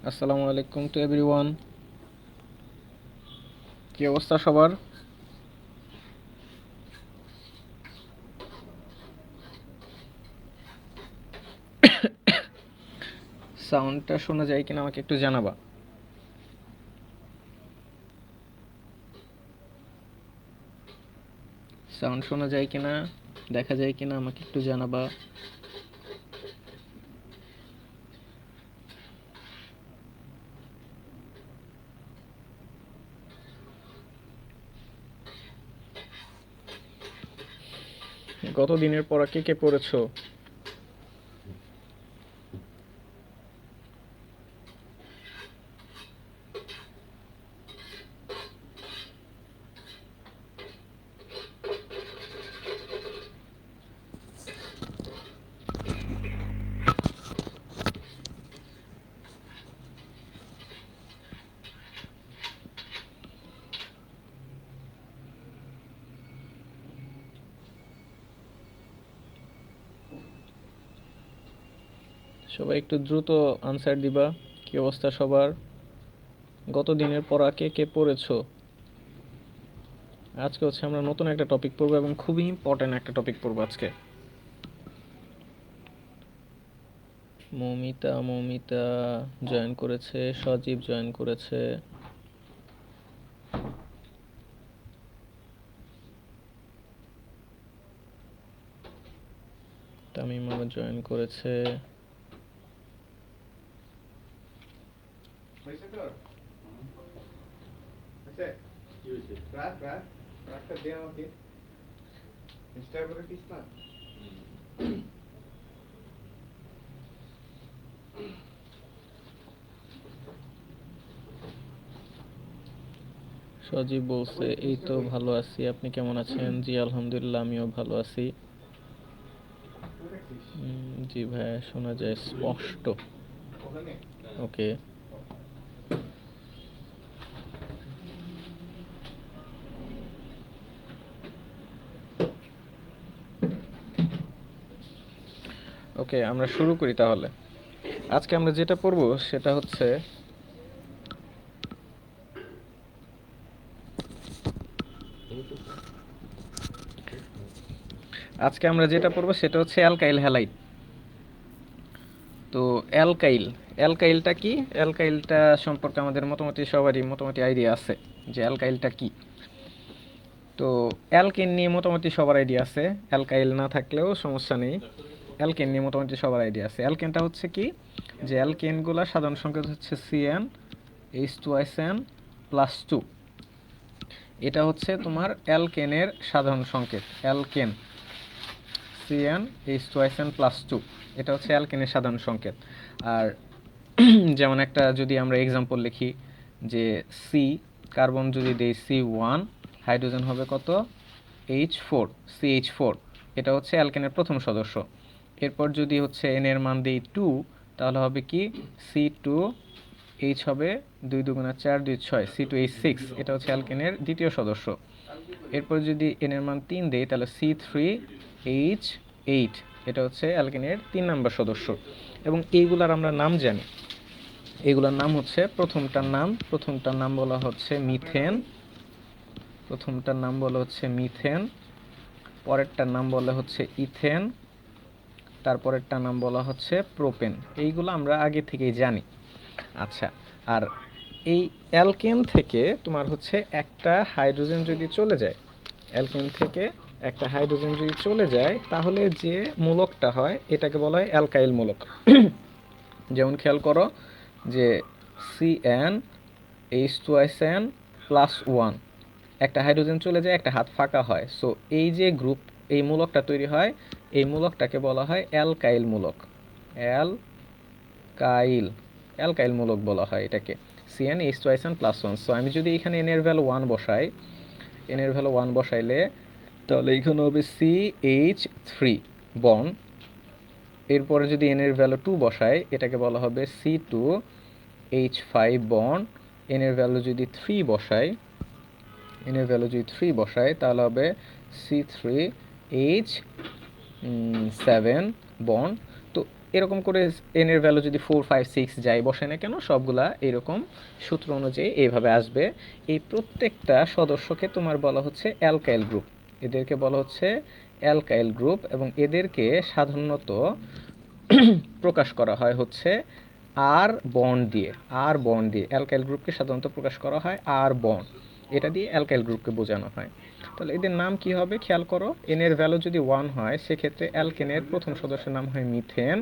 আসসালামু আলাইকুম to everyone. কি অবস্থা সবার? সাউন্ডটা শোনা যায় কিনা আমাকে একটু জানাবা। সাউন্ড শোনা যায় কিনা, দেখা যায় কিনা আমাকে একটু জানাবা। গত দিনের পড়া কে কে পড়েছো? সবাই একটু দ্রুত আনসার দিবা। কি অবস্থা সবার? গত দিনের পড়া কে কে পড়েছো? আজকে হচ্ছে আমরা নতুন একটা টপিক পড়বো এবং খুবই ইম্পর্টেন্ট একটা টপিক পড়বো আজকে। মৌমিতা জয়েন করেছে, সজীব জয়েন করেছে, তামিম আবার জয়েন করেছে। সজীব বলছে এই তো ভালো আছি, আপনি কেমন আছেন? জি আলহামদুলিল্লাহ, আমিও ভালো আছি। জি ভাইয়া, শোনা যায় স্পষ্ট। ওকে, ওকে আমরা শুরু করি তাহলে। আজকে আমরা যেটা পড়বো সেটা হচ্ছে অ্যালকাইল হ্যালাইড। তো অ্যালকাইলটা কি? অ্যালকাইলটা সম্পর্কে আমাদের সবারই মোটামুটি আইডিয়া আছে যে অ্যালকাইলটা কি। তো অ্যালকেন নিয়ে মোটামুটি সবার আইডিয়া আছে, অ্যালকাইল না থাকলেও সমস্যা নেই। অ্যালকেন নিয়ে মোটামুটি সবার আইডিয়া আছে। অ্যালকেনটা হচ্ছে কি, যে অ্যালকেনগুলো সাধারণ সংকেত হচ্ছে CN H2SN +2। এটা হচ্ছে তোমার অ্যালকেনের সাধারণ সংকেত। অ্যালকেন CN H2SN +2, এটা হচ্ছে অ্যালকেনের সাধারণ সংকেত। আর যেমন একটা যদি আমরা এক্সাম্পল লিখি যে সি কার্বন যদি দেই C1, হাইড্রোজেন হবে কত? H4, CH4। এটা হচ্ছে অ্যালকেনের প্রথম সদস্য। এরপর যদি হচ্ছে N এর মান দিই 2, তাহলে হবে কি C2H হবে 2 2 4 2 6, C2H6। এটা হচ্ছে অ্যালকেনের দ্বিতীয় সদস্য। এরপর যদি N এর মান 3 দেই তাহলে C3H8, এটা হচ্ছে অ্যালকেনের 3 নম্বর সদস্য। এবং এইগুলার আমরা নাম জানি। এগুলোর নাম হচ্ছে প্রথমটার নাম বলা হচ্ছে মিথেন। পরেরটার নাম বলা হচ্ছে ইথেন, তারপরেরটার নাম বলা হচ্ছে প্রোপেন। এইগুলো আমরা আগে থেকেই জানি। আচ্ছা, আর এই অ্যালকেন থেকে তোমার হচ্ছে একটা হাইড্রোজেন যদি চলে যায় তাহলে যে মূলকটা হয় এটাকে বলা হয় অ্যালকাইল মূলক। যেমন খেয়াল করো যে CN H2SN +1, একটা হাইড্রোজেন চলে যায়, একটা হাত ফাঁকা হয়। সো এই যে গ্রুপ, এই মূলকটা তৈরি হয়, এই মূলকটাকে বলা হয় অ্যালকাইল মূলক। অ্যালকাইল অ্যালকাইল মূলক বলা হয় এটাকে। CnH2n+1। সো আমি যদি এখানে n এর ভ্যালু 1 বসাই, n এর ভ্যালু 1 বসাইলে তাহলে এখানে হবে CH3 বন্ড। এরপরে যদি n এর ভ্যালু 2 বসাই, এটাকে বলা হবে C2H5 বন্ড। n এর ভ্যালু যদি 3 বসাই, n এর ভ্যালু যদি 3 বসাই তাহলে হবে C3H7 বন্ড। তো এরকম করে n এর ভ্যালু যদি 4, 5, 6 যাই বসাই না কেন, সবগুলা এরকম সূত্র অনুযায়ী এইভাবে আসবে। এই প্রত্যেকটা সদস্যকে তোমার বলা হচ্ছে অ্যালকাইল গ্রুপ, এদেরকে বলা হচ্ছে অ্যালকাইল গ্রুপ। এবং এদেরকে সাধারণত প্রকাশ করা হয় হচ্ছে আর বন্ড দিয়ে। অ্যালকাইল গ্রুপকে সাধারণত প্রকাশ করা হয় আর বন্ড, এটা দিয়ে অ্যালকাইল গ্রুপকে বোঝানো হয়। তাহলে এদের নাম কি হবে খেয়াল করো। n এর ভ্যালু যদি 1 হয়, সেক্ষেত্রে অ্যালকেনের প্রথম সদস্যের নাম হয় মিথেন।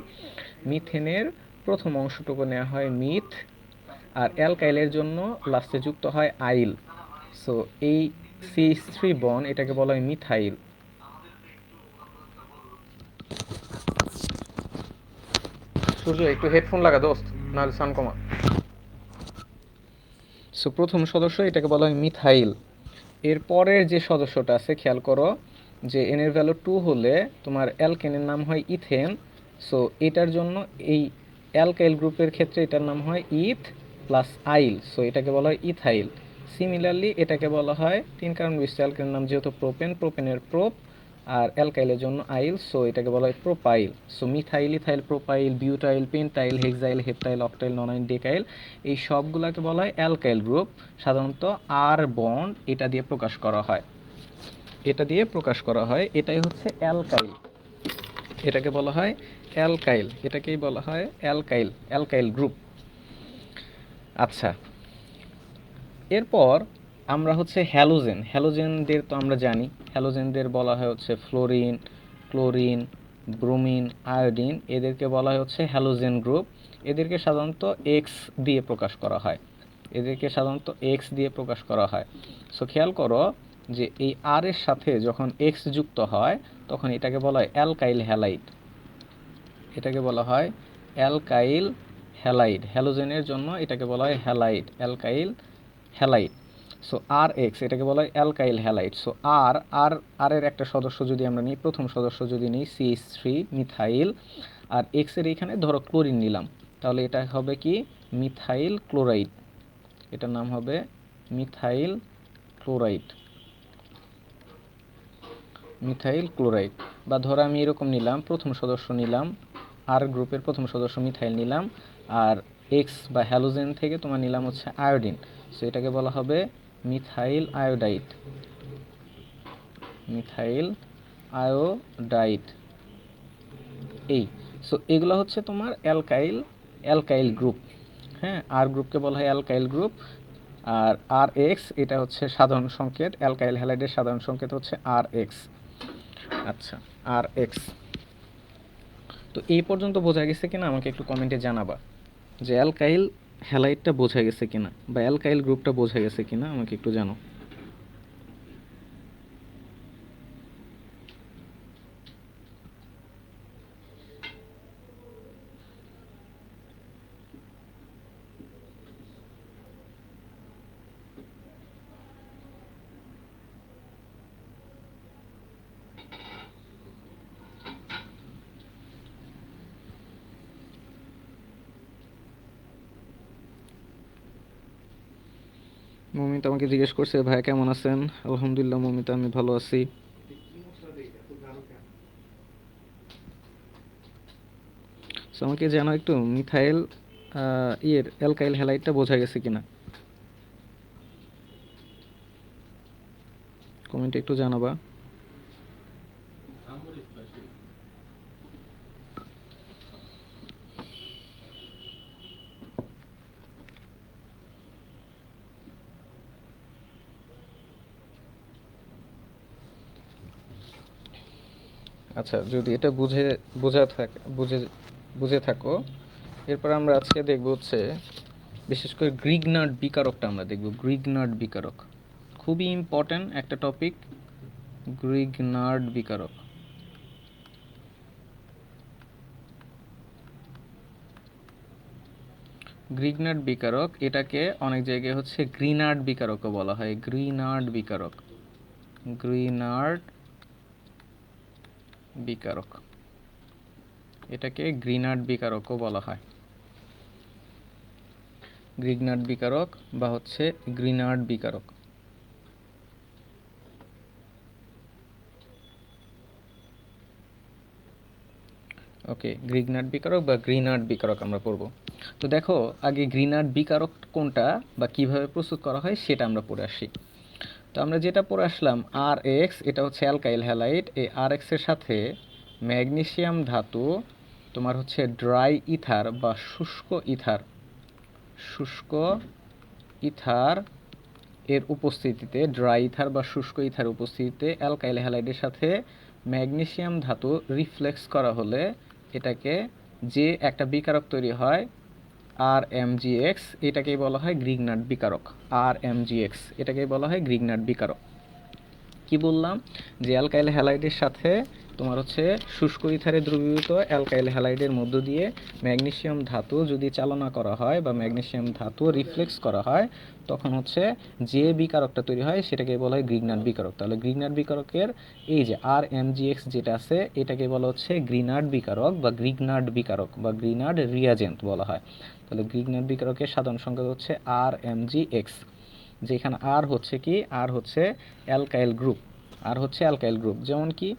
মিথেনের প্রথম অংশটুকু নেওয়া হয় মিথ, আর অ্যালকাইলের জন্য লাস্টে যুক্ত হয় আইল। সো এই CH3 বন্ড, এটাকে বলা হয় মিথাইল। সূর্য একটু হেডফোন লাগা দোস্ত, নাহলে সাউন্ড কমা। সো প্রথম সদস্য, এটাকে বলা হয় মিথাইল। এর পরের যে সদস্যটা আছে খেয়াল করো, যে n এর ভ্যালু 2 হলে তোমার অ্যালকেনের নাম হয় ইথেন। সো এটার জন্য এই অ্যালকাইল গ্রুপের ক্ষেত্রে এটার নাম হয় ইথ প্লাস আইল। সো এটাকে বলা হয় ইথাইল। সিমিলারলি এটাকে বলা হয় 3 কার্বন বিশিষ্ট অ্যালকেনের নাম যেহেতু প্রোপেন, প্রোপেনের প্রোপ, আর অ্যালকাইলের জন্য আইল, সো এটাকে বলা হয় propyl. So methyl, ethyl, propyl, butyl, pentyl, hexyl, heptyl, octyl, nonyl, decyl, এই সবগুলোকে বলা হয় অ্যালকাইল গ্রুপ। সাধারণত আর বন্ড এটা দিয়ে প্রকাশ করা হয়, এটাই হচ্ছে অ্যালকাইল। এটাকে বলা হয় অ্যালকাইল, এটাকেই বলা হয় অ্যালকাইল গ্রুপ। আচ্ছা, এরপর আমরা হচ্ছে হ্যালোজেনদের তো আমরা জানি, হ্যালোজেনদের বলা হয় হচ্ছে ফ্লোরিন, ক্লোরিন, ব্রোমিন, আয়োডিন, এদেরকে বলা হয় হচ্ছে হ্যালোজেন গ্রুপ। এদেরকে সাধারণত এক্স দিয়ে প্রকাশ করা হয়। সো খেয়াল করো যে এই আর এর সাথে যখন এক্স যুক্ত হয়, তখন এটাকে বলা হয় অ্যালকাইল হ্যালাইড। হ্যালোজেনের জন্য এটাকে বলা হয় অ্যালকাইল হ্যালাইড। সো আর এক্স, এটাকে বলা হয় অ্যালকাইল হ্যালাইড। সো আর এর একটা সদস্য যদি আমরা নিই, প্রথম সদস্য যদি নিই CH3 মিথাইল, আর এক্স এর এখানে ধরো ক্লোরিন নিলাম, তাহলে এটা হবে কি মিথাইল ক্লোরাইড। এটার নাম হবে মিথাইল ক্লোরাইড। বা ধরো আমি এরকম নিলাম, প্রথম সদস্য নিলাম, আর গ্রুপের প্রথম সদস্য মিথাইল নিলাম, আর এক্স বা হ্যালোজেন থেকে তোমার নিলাম হচ্ছে আয়োডিন। সো এটাকে বলা হবে মিথাইল আয়োডাইড। এই সো এগুলো হচ্ছে তোমার অ্যালকাইল গ্রুপ। হ্যাঁ, আর গ্রুপকে বলা হয় অ্যালকাইল গ্রুপ। আর আর এক্স এটা হচ্ছে সাধারণ সংকেত, অ্যালকাইল হ্যালাইডের সাধারণ সংকেত হচ্ছে আর এক্স। আচ্ছা, আর এক্স। তো এই পর্যন্ত বোঝা গেছে কিনা আমাকে একটু কমেন্টে জানাবা, যে অ্যালকাইল হ্যালাইডটা বোঝা গেছে কিনা, বা অ্যালকাইল গ্রুপটা বোঝা গেছে কিনা আমাকে একটু জানো। মমিতা আমাকে জিজ্ঞেস করছে ভাই কেমন আছেন। আলহামদুলিল্লাহ মমিতা, আমি ভালো আছি। সো আমাকে জানো একটু মিথাইল অ্যালকাইল হ্যালাইডটা বোঝা গেছে কিনা, কমেন্টে একটু জানাবা। আচ্ছা, যদি এটা বুঝে থাকো, এরপর আমরা আজকে দেখব হচ্ছে বিশেষ করে গ্রিগনার্ড বিকারকটা আমরা দেখব। গ্রিগনার্ড বিকারক খুবই ইম্পর্ট্যান্ট একটা টপিক, গ্রিগনার্ড বিকারক। গ্রিগনার্ড বিকারক এটাকে অনেক জায়গায় হচ্ছে গ্রিনার্ড বিকারকও বলা হয়। গ্রিনার্ড বিকারক, গ্রিনার্ড বিকারক, এটাকে গ্রিনার্ড বিকারকও বলা হয়। গ্রিগনার্ড বিকারক বা হচ্ছে গ্রিনার্ড বিকারক। ওকে, গ্রিগনার্ড বিকারক বা গ্রিনার্ড বিকারক আমরা পড়ব। তো দেখো আগে গ্রিনার্ড বিকারক কোনটা বা কিভাবে প্রস্তুত করা হয় সেটা আমরা পড়ে আসি। তো আমরা যেটা পড়ে আসলাম আর এক্স, এটা হচ্ছে অ্যালকাইল হ্যালাইড। এই আর এক্সের সাথে ম্যাগনেসিয়াম ধাতু তোমার হচ্ছে ড্রাই ইথার বা শুষ্ক ইথার, শুষ্ক ইথার এর উপস্থিতিতে, ড্রাই ইথার বা শুষ্ক ইথার উপস্থিতিতে অ্যালকাইল হ্যালাইডের সাথে ম্যাগনেসিয়াম ধাতু রিফ্লেক্স করা হলে এটাকে যে একটা বিকারক তৈরি হয় আর এমজিএক্স, এটাকেই বলা হয় গ্রিগনার্ড বিকারক। আর এমজিএক্স এটাকেই বলা হয় গ্রিগনার্ড বিকারক। কি বললাম যে অ্যালকাইল হ্যালাইডের সাথে তোমার হচ্ছে শুষ্ক ইথারে দ্রবীভূত অ্যালকাইল হ্যালাইডের মধ্য দিয়ে ম্যাগনেসিয়াম ধাতু যদি চালনা করা হয় বা ম্যাগনেসিয়াম ধাতু রিফ্লেক্স করা হয়, তখন হচ্ছে যে বিকারকটা তৈরি হয় সেটাকে বলা হয় গ্রিগনার্ড বিকারক। তাহলে গ্রিগনার্ড বিকারকের এই যে আর এমজিএক্স যেটা আছে এটাকে বলা হচ্ছে গ্রিনার্ড বিকারক বা গ্রিগনার্ড বিকারক বা গ্রিনার্ড রিয়াজেন্ট বলা হয়। তাহলে গ্রিগনার্ড বিকারকের সাধারণ সংকেত হচ্ছে আর এমজিএক্স, যেখানে আর হচ্ছে কি, আর হচ্ছে অ্যালকাইল গ্রুপ, আর হচ্ছে অ্যালকাইল গ্রুপ। যেমন কি,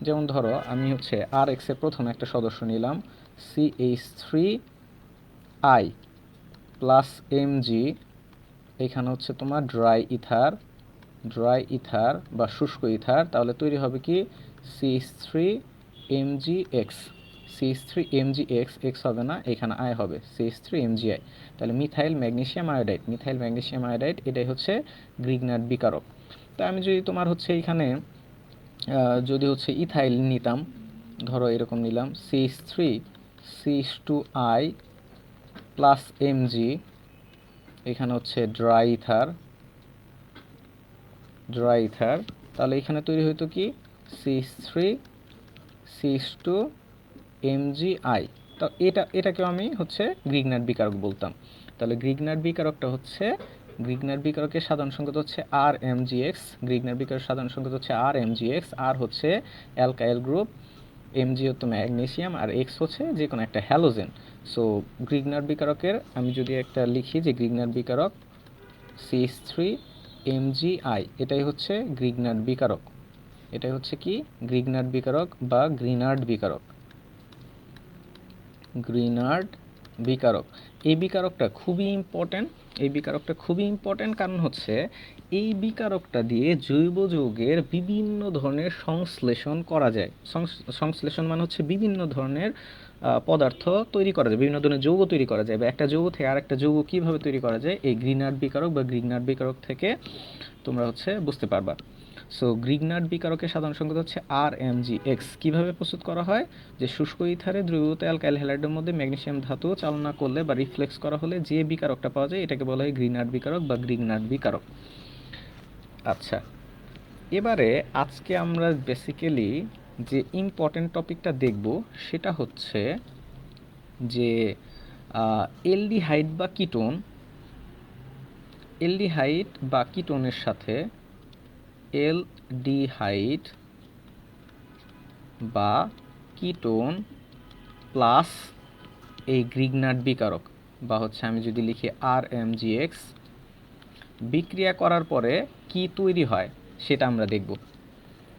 যেমন ধরো আমি হচ্ছে আর এক্সের প্রথম একটা সদস্য নিলাম CH3I প্লাস এমজি, এখানে হচ্ছে তোমার ড্রাই ইথার, ড্রাই ইথার বা শুষ্ক ইথার, তাহলে তৈরি হবে কি CH3MgX, CH3MgX, এক্স হবে না, এখানে আই হবে CH3MgI। তাহলে methyl magnesium iodide, methyl magnesium iodide এটাই হচ্ছে গ্রিগনার্ড বিকারক। তো আমি যদি তোমার হচ্ছে এখানে যদি হচ্ছে ইথাইল নিতাম, ধরো এরকম নিলাম CH3CH2I প্লাস এমজি, এখানে হচ্ছে ড্রাই ইথার, ড্রাই ইথার, তাহলে এখানে তৈরি হতো কি CH3CH2MgI। তো এটাকেও আমি হচ্ছে গ্রিগনার্ড বিকারক বলতাম। তাহলে গ্রিগনার্ড বিকারকটা হচ্ছে, গ্রিগনার্ড বিকারকের সাধারণ সংকেত হচ্ছে আর এমজিএক্স, গ্রিগনার্ড বিকারকের সাধারণ সংকেত হচ্ছে আর এমজিএক্স। আর হচ্ছে অ্যালকাইল গ্রুপ, এমজি হতো ম্যাগনেসিয়াম, আর এক্স হচ্ছে যে কোনো একটা হ্যালোজেন। সো গ্রিগনার্ড বিকারকের আমি যদি একটা লিখি যে গ্রিগনার্ড বিকারক CH3MgI, এটাই হচ্ছে গ্রিগনার্ড বিকারক, এটাই হচ্ছে কি গ্রিগনার্ড বিকারক বা গ্রিনার্ড বিকারক, গ্রিনার্ড বিকারক। এই বিকারকটা খুবই ইম্পর্ট্যান্ট, এই বিকারকটা খুবই ইম্পর্ট্যান্ট কারণ হচ্ছে এই বিকারকটা দিয়ে জৈব যৌগের বিভিন্ন ধরনের সংশ্লেষণ করা যায়। সংশ্লেষণ মানে হচ্ছে বিভিন্ন ধরনের পদার্থ তৈরি করা যায়, বিভিন্ন ধরনের যৌগ তৈরি করা যায়, বা একটা যৌগ থেকে আরেকটা যৌগ কীভাবে তৈরি করা যায় এই গ্রিনার্ড বিকারক বা গ্রিগনার্ড বিকারক থেকে তোমরা হচ্ছে বুঝতে পারবা। সো গ্রিগনার্ড বিকারকের সাধারণ সংকেত হচ্ছে আর এমজিএক্স। কীভাবে প্রস্তুত করা হয়, যে শুষ্ক ইথারে দ্রবীভূত অ্যালকাইল হ্যালাইডের মধ্যে ম্যাগনেসিয়াম ধাতু চালনা করলে বা রিফ্লেক্স করা হলে যে বিকারকটা পাওয়া যায় এটাকে বলা হয় গ্রিনার্ড বিকারক বা গ্রিগনার্ড বিকারক। আচ্ছা, এবারে আজকে আমরা বেসিক্যালি যে ইম্পর্টেন্ট টপিকটা দেখব সেটা হচ্ছে যে এলডিহাইড বা কিটোন, এলডিহাইড বা কিটোনের সাথে এলডিহাইড বা কিটোন প্লাস এই গ্রিগনার্ড বিকারক বা হচ্ছে আমি যদি লিখি আর এমজিএক্স বিক্রিয়া করার পরে কি তৈরি হয় সেটা আমরা দেখব।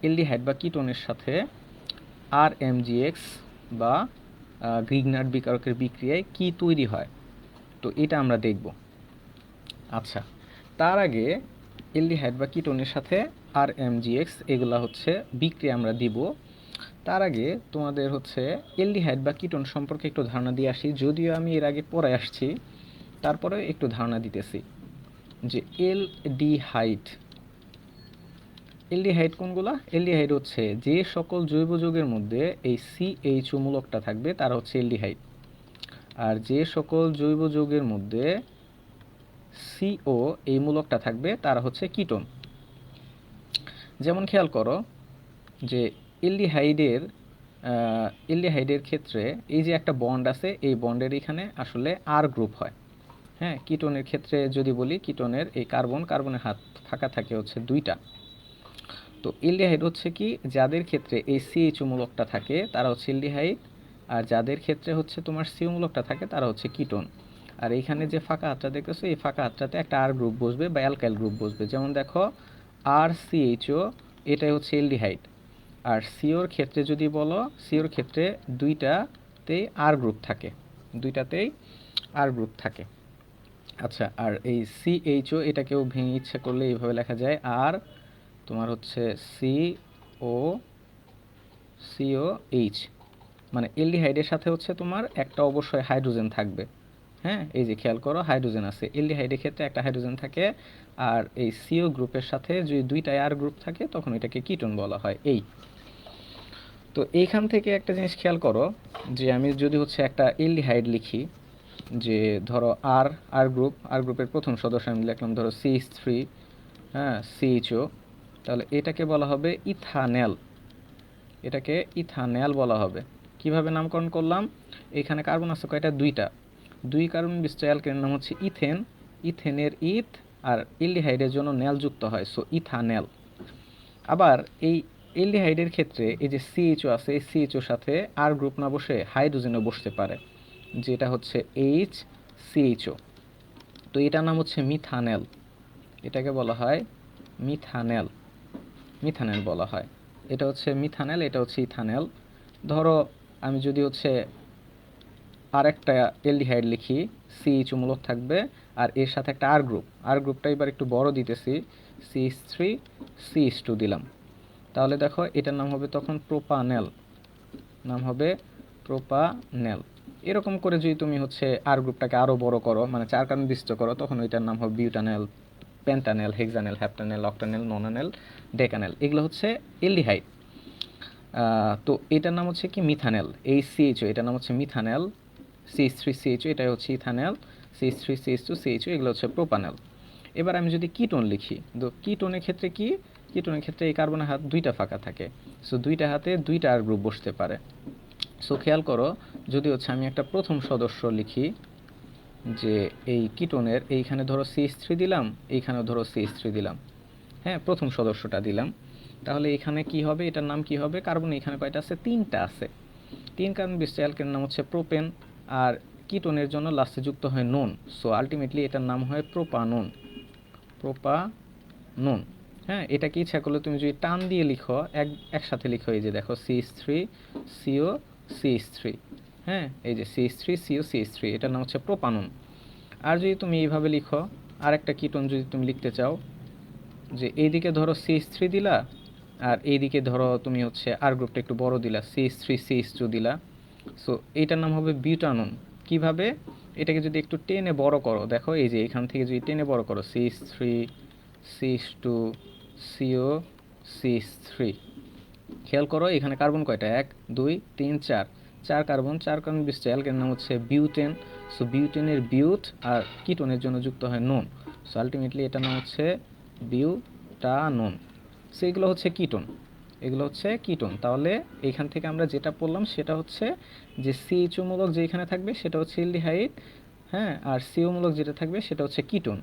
এলডিহাইড বা কিটোনের সাথে আর এমজিএক্স বা গ্রিগনার্ড বিকারকের বিক্রিয়ায় কি তৈরি হয়, তো এটা আমরা দেখব। আচ্ছা, তার আগে এলডিহাইড বা কিটোনের সাথে আর এমজিএক্স এগুলা হচ্ছে বিক্রিয়া আমরা দিব। তার আগে তোমাদের হচ্ছে এলডিহাইড বা কিটোন সম্পর্কে একটু ধারণা দিয়ে আসি, যদিও আমি এর আগে পড়ে আসছি, তারপরে একটু ধারণা দিতেছি যে এলডিহাইড, এলডিহাইড কোনগুলা? এলডিহাইড হচ্ছে যে সকল জৈব যৌগের মধ্যে এই সিএইচও মূলকটা থাকবে তারা হচ্ছে এলডিহাইড। আর যে সকল জৈব যৌগের মধ্যে CO এই মূলকটা থাকবে তারা হচ্ছে কিটোন। যেমন খেয়াল করো যে এলডিহাইডের ক্ষেত্রে এই যে একটা বন্ড আছে, এই বন্ডের এখানে আসলে আর গ্রুপ হয়। হ্যাঁ, কিটোনের ক্ষেত্রে যদি বলি, কিটোনের এই কার্বনের হাত ফাঁকা থাকে হচ্ছে 2টা। তো এলডিহাইড হচ্ছে কি, যাদের ক্ষেত্রে এই CHO মূলকটা থাকে তারা হচ্ছে এলডিহাইড, আর যাদের ক্ষেত্রে হচ্ছে তোমার CO মূলকটা থাকে তারা হচ্ছে কিটোন। আর এইখানে যে ফাঁকা হাতটা দেখতেছো, এই ফাঁকা হাতটাতে একটা আর গ্রুপ বসবে বা অ্যালকাইল গ্রুপ বসবে। যেমন দেখো RCHO, এটাই হচ্ছে এলডিহাইড। আর সিওর ক্ষেত্রে যদি বলো, সিওর ক্ষেত্রে দুইটাতেই আর গ্রুপ থাকে, দুইটাতেই আর গ্রুপ থাকে। আচ্ছা, আর এই CHO এটাকেও ভেঙে ইচ্ছে করলে এইভাবে লেখা যায়, আর তোমার হচ্ছে COH, মানে এলডিহাইডের সাথে হচ্ছে তোমার একটা অবশ্যই হাইড্রোজেন থাকবে। হ্যাঁ, এই যে খেয়াল করো হাইড্রোজেন আছে, এলডিহাইডের ক্ষেত্রে একটা হাইড্রোজেন থাকে। আর এই CO গ্রুপের সাথে যদি দুইটা আর গ্রুপ থাকে তখন এটাকে কিটোন বলা হয়। এই তো এইখান থেকে একটা জিনিস খেয়াল করো যে আমি যদি হচ্ছে একটা এলডিহাইড লিখি, যে ধরো আর গ্রুপের প্রথম সদস্য আমি লিখলাম ধরো CH3, হ্যাঁ, CHO, তাহলে এটাকে বলা হবে ইথানেল, এটাকে ইথানেল বলা হবে। কিভাবে নামকরণ করলাম, এখানে কার্বন আছে কয়টা, 2টা, 2 কার্বন বিশিষ্ট অ্যালকেনের নাম হচ্ছে ইথেন, ইথেনের ইথ, আর এলডিহাইডের জন্য নেল যুক্ত হয়, সো ইথানেল। আবার এই এলডিহাইডের ক্ষেত্রে এই যে CHO আছে, এই CHO সাথে আর গ্রুপ না বসে হাইড্রোজেনও বসতে পারে, যেটা হচ্ছে HCHO। তো এটার নাম হচ্ছে মিথানেল, এটাকে বলা হয় মিথানেল, মিথানেল বলা হয়। এটা হচ্ছে মিথানেল, এটা হচ্ছে ইথানেল। ধরো আমি যদি হচ্ছে আরেকটা এলডিহাইড লিখি, CHO মূলক থাকবে আর এর সাথে একটা আর গ্রুপটা এবার একটু বড় দিতেছি, CH3CH2 দিলাম, তাহলে দেখো এটার নাম হবে তখন প্রোপানেল, নাম হবে প্রোপানেল। এরকম করে যদি তুমি হচ্ছে আর গ্রুপটাকে আরও বড় করো, মানে 4 কার্বন বিশিষ্ট করো, তখন এটার নাম হবে বিউটানেল, পেন্টানেল, হেক্সানেল, হ্যাপটানেল, অক্টানেল, নোনানেল, ডেকানেল। এগুলো হচ্ছে এলডিহাইড। তো এটার নাম হচ্ছে কি মিথানেল। এই CHO এটার নাম হচ্ছে মিথানেল, CH3CHO এটাই হচ্ছে ইথানেল, CH3CH2CHO এগুলো হচ্ছে প্রোপানেল। এবার আমি যদি কিটোন লিখি, তো কিটোনের ক্ষেত্রে কি, কিটোনের ক্ষেত্রে এই কার্বনের হাত 2টা ফাঁকা থাকে, সো 2টা হাতে 2টা আর গ্রুপ বসতে পারে। সো খেয়াল করো, যদি হচ্ছে আমি একটা প্রথম সদস্য লিখি, যে এই কিটোনের এইখানে ধরো CH3 দিলাম, এইখানেও ধরো CH3 দিলাম, হ্যাঁ, প্রথম সদস্যটা দিলাম, তাহলে এখানে কি হবে, এটার নাম কি হবে, কার্বন এখানে কয়টা আছে, 3টা আছে, 3 কার্বন বিশিষ্ট অ্যালকেনের নাম হচ্ছে প্রোপেন, আর কিটোনের জন্য লাস্টে যুক্ত হয় নোন, সো আলটিমেটলি এটার নাম হয় প্রোপানোন, প্রোপানোন। হ্যাঁ, এটাকে ইচ্ছা করলে তুমি যদি টান দিয়ে লিখো, একসাথে লিখো, এই যে দেখো CH3CO CH3, হ্যাঁ, এই যে CH3CO CH3, এটার নাম হচ্ছে প্রোপানোন। আর যদি তুমি এইভাবে লিখো, আরেকটা কিটোন যদি তুমি লিখতে চাও, যে এইদিকে ধরো CH3 দিলা, আর এইদিকে ধরো তুমি হচ্ছে আর গ্রুপটা একটু বড় দিলা, CH3CH2 দিলা, সো এইটার নাম হবে বিউটানোন। কিভাবে, এটাকে যদি একটু টেনে বড় করো, দেখো এই যে এখান থেকে যদি টেনে বড় করো, CH3CH2CO CH3, খেয়াল করো এখানে কার্বন কয়টা, 1 2 3 4, 4 কার্বন বিশিষ্ট অ্যালকেনের নাম হচ্ছে বিউটেন, সো বিউটেনের বিউট আর কিটোনের জন্য যুক্ত হয় নোন, সো আলটিমেটলি এটার নাম হচ্ছে বিউটানোন। সো এগুলো হচ্ছে কিটোন, এগুলো হচ্ছে কিটোন। তাহলে এইখান থেকে আমরা যেটা পড়লাম সেটা হচ্ছে যে CHO মূলক যেখানে থাকবে সেটা হচ্ছে এলডিহাইড, হ্যাঁ, আর CO মূলক যেটা থাকবে সেটা হচ্ছে কিটোন।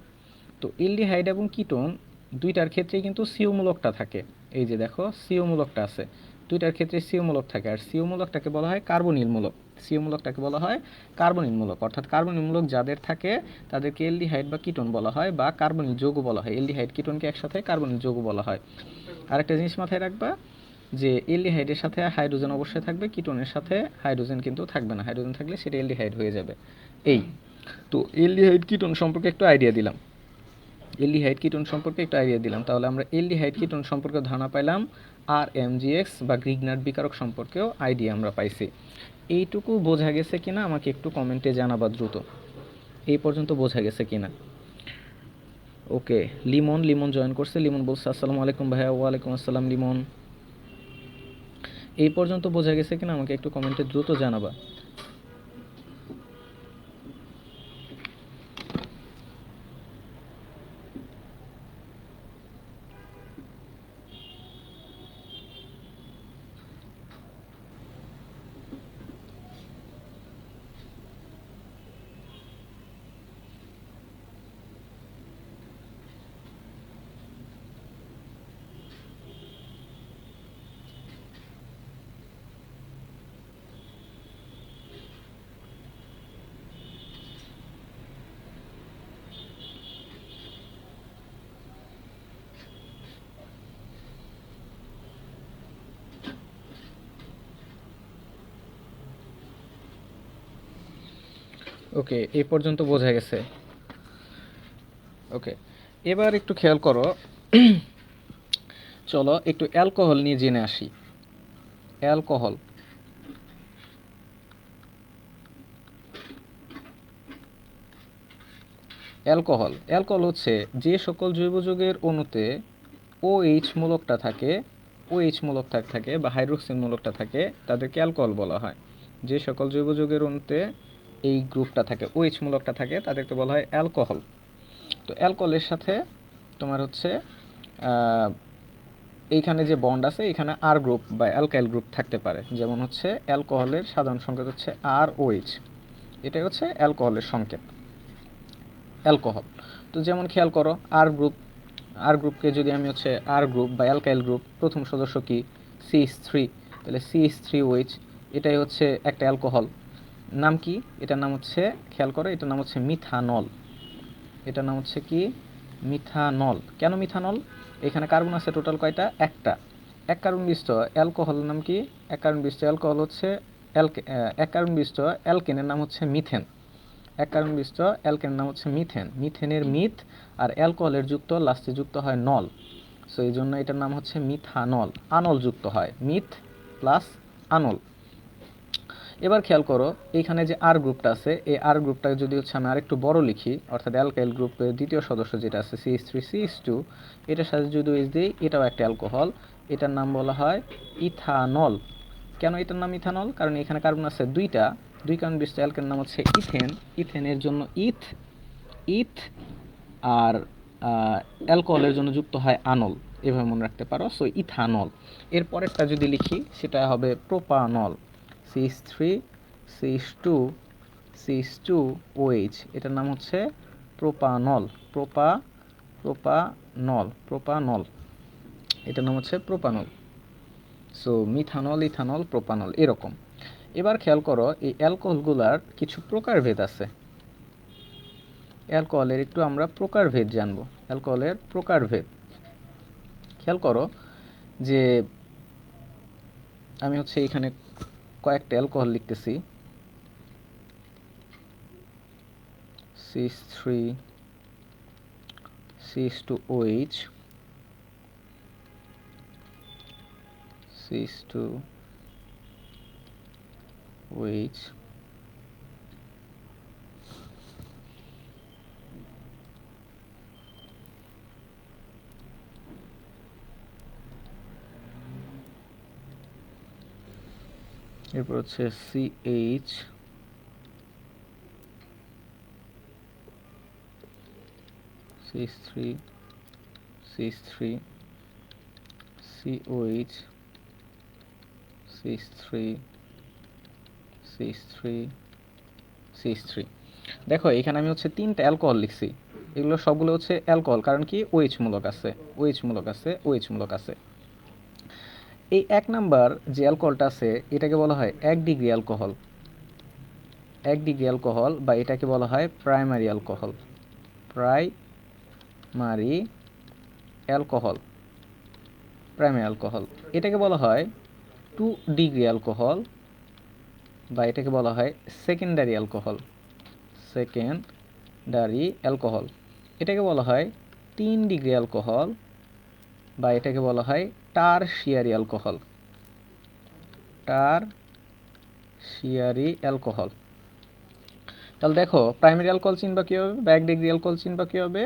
তো এলডিহাইড এবং কিটোন দুইটার ক্ষেত্রেই কিন্তু CO মূলকটা থাকে, এই যে দেখো CO মূলকটা আছে, দুইটার ক্ষেত্রে CO মূলক থাকে, আর CO মূলকটাকে বলা হয় কার্বনিল মূলক, CO মূলকটাকে বলা হয় কার্বনিল মূলক, অর্থাৎ কার্বনিল মূলক যাদের থাকে তাদেরকে এলডিহাইড বা কিটোন বলা হয়, বা কার্বনিল যৌগ বলা হয়, এলডিহাইড কিটোনকে একসাথে কার্বনিল যৌগ বলা হয়। আরেকটা জিনিস মাথায় রাখবা, যে এলডিহাইডের সাথে হাইড্রোজেন অবশ্যই থাকবে, কিটোনের সাথে হাইড্রোজেন কিন্তু থাকবে না, হাইড্রোজেন থাকলে সেটা এলডিহাইড হয়ে যাবে। এই তো এলডিহাইড কিটোন সম্পর্কে একটু আইডিয়া দিলাম, এলডিহাইড কিটোন সম্পর্কে একটু আইডিয়া দিলাম, তাহলে আমরা এলডিহাইড কিটোন সম্পর্কে ধারণা পাইলাম, আর এমজিএক্স বা গ্রিগনার্ড বিকারক সম্পর্কেও আইডিয়া আমরা পাইছি। এইটুকু বোঝা গেছে কিনা আমাকে একটু কমেন্টে জানাবা দ্রুত, এই পর্যন্ত বোঝা গেছে কিনা। ওকে, লিমন জয়েন করছে, লিমন বলছে আসসালামু আলাইকুম ভাইয়া। ওয়ালাইকুম আসসালাম লিমন। এই পর্যন্ত বোঝা গেছে কিনা আমাকে একটু কমেন্টে দ্রুত জানাবা। ওকে, এই পর্যন্ত বোঝা গেছে। ওকে, এবার একটু খেয়াল করো। চলো একটু অ্যালকোহল নিয়ে জেনে আসি। অ্যালকোহল, অ্যালকোহল অ্যালকোহল হচ্ছে যে সকল জৈব যৌগের অণুতে OH মূলকটা থাকে, OH মূলকটা থাকে বা হাইড্রোক্সিন মূলকটা থাকে, তাদেরকে অ্যালকোহল বলা হয়। যে সকল জৈব যৌগের অণুতে এই গ্রুপটা থাকে, OH মূলকটা থাকে, তাদেরকে বলা হয় অ্যালকোহল। তো অ্যালকোহলের সাথে তোমার হচ্ছে এইখানে যে বন্ড আছে, এখানে আর গ্রুপ বা অ্যালকাইল গ্রুপ থাকতে পারে। যেমন হচ্ছে অ্যালকোহলের সাধারণ সংকেত হচ্ছে ROH, এটাই হচ্ছে অ্যালকোহলের সংকেত, অ্যালকোহল। তো যেমন খেয়াল করো আর গ্রুপকে যদি আমি হচ্ছে আর গ্রুপ বা অ্যালকাইল গ্রুপ, প্রথম সদস্য কি CH3, তাহলে CH3OH, এটাই হচ্ছে একটা অ্যালকোহল। নাম কি? এটার নাম হচ্ছে, খেয়াল করো, এটার নাম হচ্ছে মিথানল। এটার নাম হচ্ছে কি? মিথানল। কেন মিথানল? এখানে কার্বন আছে টোটাল কয়টা? একটা। এক কার্বন বিশিষ্ট অ্যালকোহলের নাম কি? এক কার্বন বিশিষ্ট অ্যালকোহল হচ্ছে এক কার্বন বিশিষ্ট অ্যালকেনের নাম হচ্ছে মিথেন। এক কার্বন বিশিষ্ট অ্যালকেনের নাম হচ্ছে মিথেন। মিথেনের মিথ আর অ্যালকোহলের যুক্ত লাস্টে যুক্ত হয় নল, সো এই জন্য এটার নাম হচ্ছে মিথানল। আনল যুক্ত হয়, মিথ প্লাস আনল। এবার খেয়াল করো, এইখানে যে আর গ্রুপটা আছে, এই আর গ্রুপটা যদি হচ্ছে আমি আরেকটু বড় লিখি, অর্থাৎ অ্যালকাইল গ্রুপের দ্বিতীয় সদস্য যেটা আছে CH3CH2, এটার সাথে যদি OH দিই, এটাও একটা অ্যালকোহল। এটার নাম বলা হয় ইথানল। কেন এটার নাম ইথানল? কারণ এখানে কার্বন আছে দুইটা, দুই কার্বন বিশিষ্ট অ্যালকেনের নাম হচ্ছে ইথেন। ইথেনের জন্য ইথ আর অ্যালকোহলের জন্য যুক্ত হয় আনল, এভাবে মনে রাখতে পারো। So ethanol. এর পরেরটা যদি লিখি, সেটা হবে প্রোপানল। CH3 CH2 CH2OH, এটার নাম হচ্ছে প্রোপানল। প্রোপানল, এটার নাম হচ্ছে propanol. So methanol, ethanol, propanol, এরকম। এবার খেয়াল করো, এই অ্যালকোহলগুলার কিছু প্রকারভেদ আছে। অ্যালকোহলের একটু আমরা প্রকারভেদ জানবো। অ্যালকোহলের প্রকারভেদ, খেয়াল করো যে আমি হচ্ছে এখানে কয়েকটা অ্যালকোহল লিখতেছি। CH3 CH2OH, CH2OH, এরপর হচ্ছে CH, CH3 COH, CH3 দেখো এখানে আমি হচ্ছে তিনটা অ্যালকোহল লিখছি। এগুলো সবগুলো হচ্ছে অ্যালকোহল, কারণ কি OH মূলক আছে, OH মূলক আছে, OH মূলক আছে। এই এক নাম্বার যে অ্যালকোহলটা আছে, এটাকে বলা হয় 1 ডিগ্রি অ্যালকোহল। 1 ডিগ্রি অ্যালকোহল, বা এটাকে বলা হয় primary alcohol. Primary alcohol, primary alcohol. এটাকে বলা হয় 2 ডিগ্রি অ্যালকোহল, বা এটাকে বলা হয় সেকেন্ডারি অ্যালকোহল। Secondary alcohol. এটাকে বলা হয় 3 ডিগ্রি অ্যালকোহল, বা এটাকে বলা হয় টারশিয়ারি অ্যালকোহল। Tertiary alcohol. তাহলে দেখো, প্রাইমারি অ্যালকোহল চিনবা কী হবে, বা 1 ডিগ্রি অ্যালকোহল চিনবা কী হবে?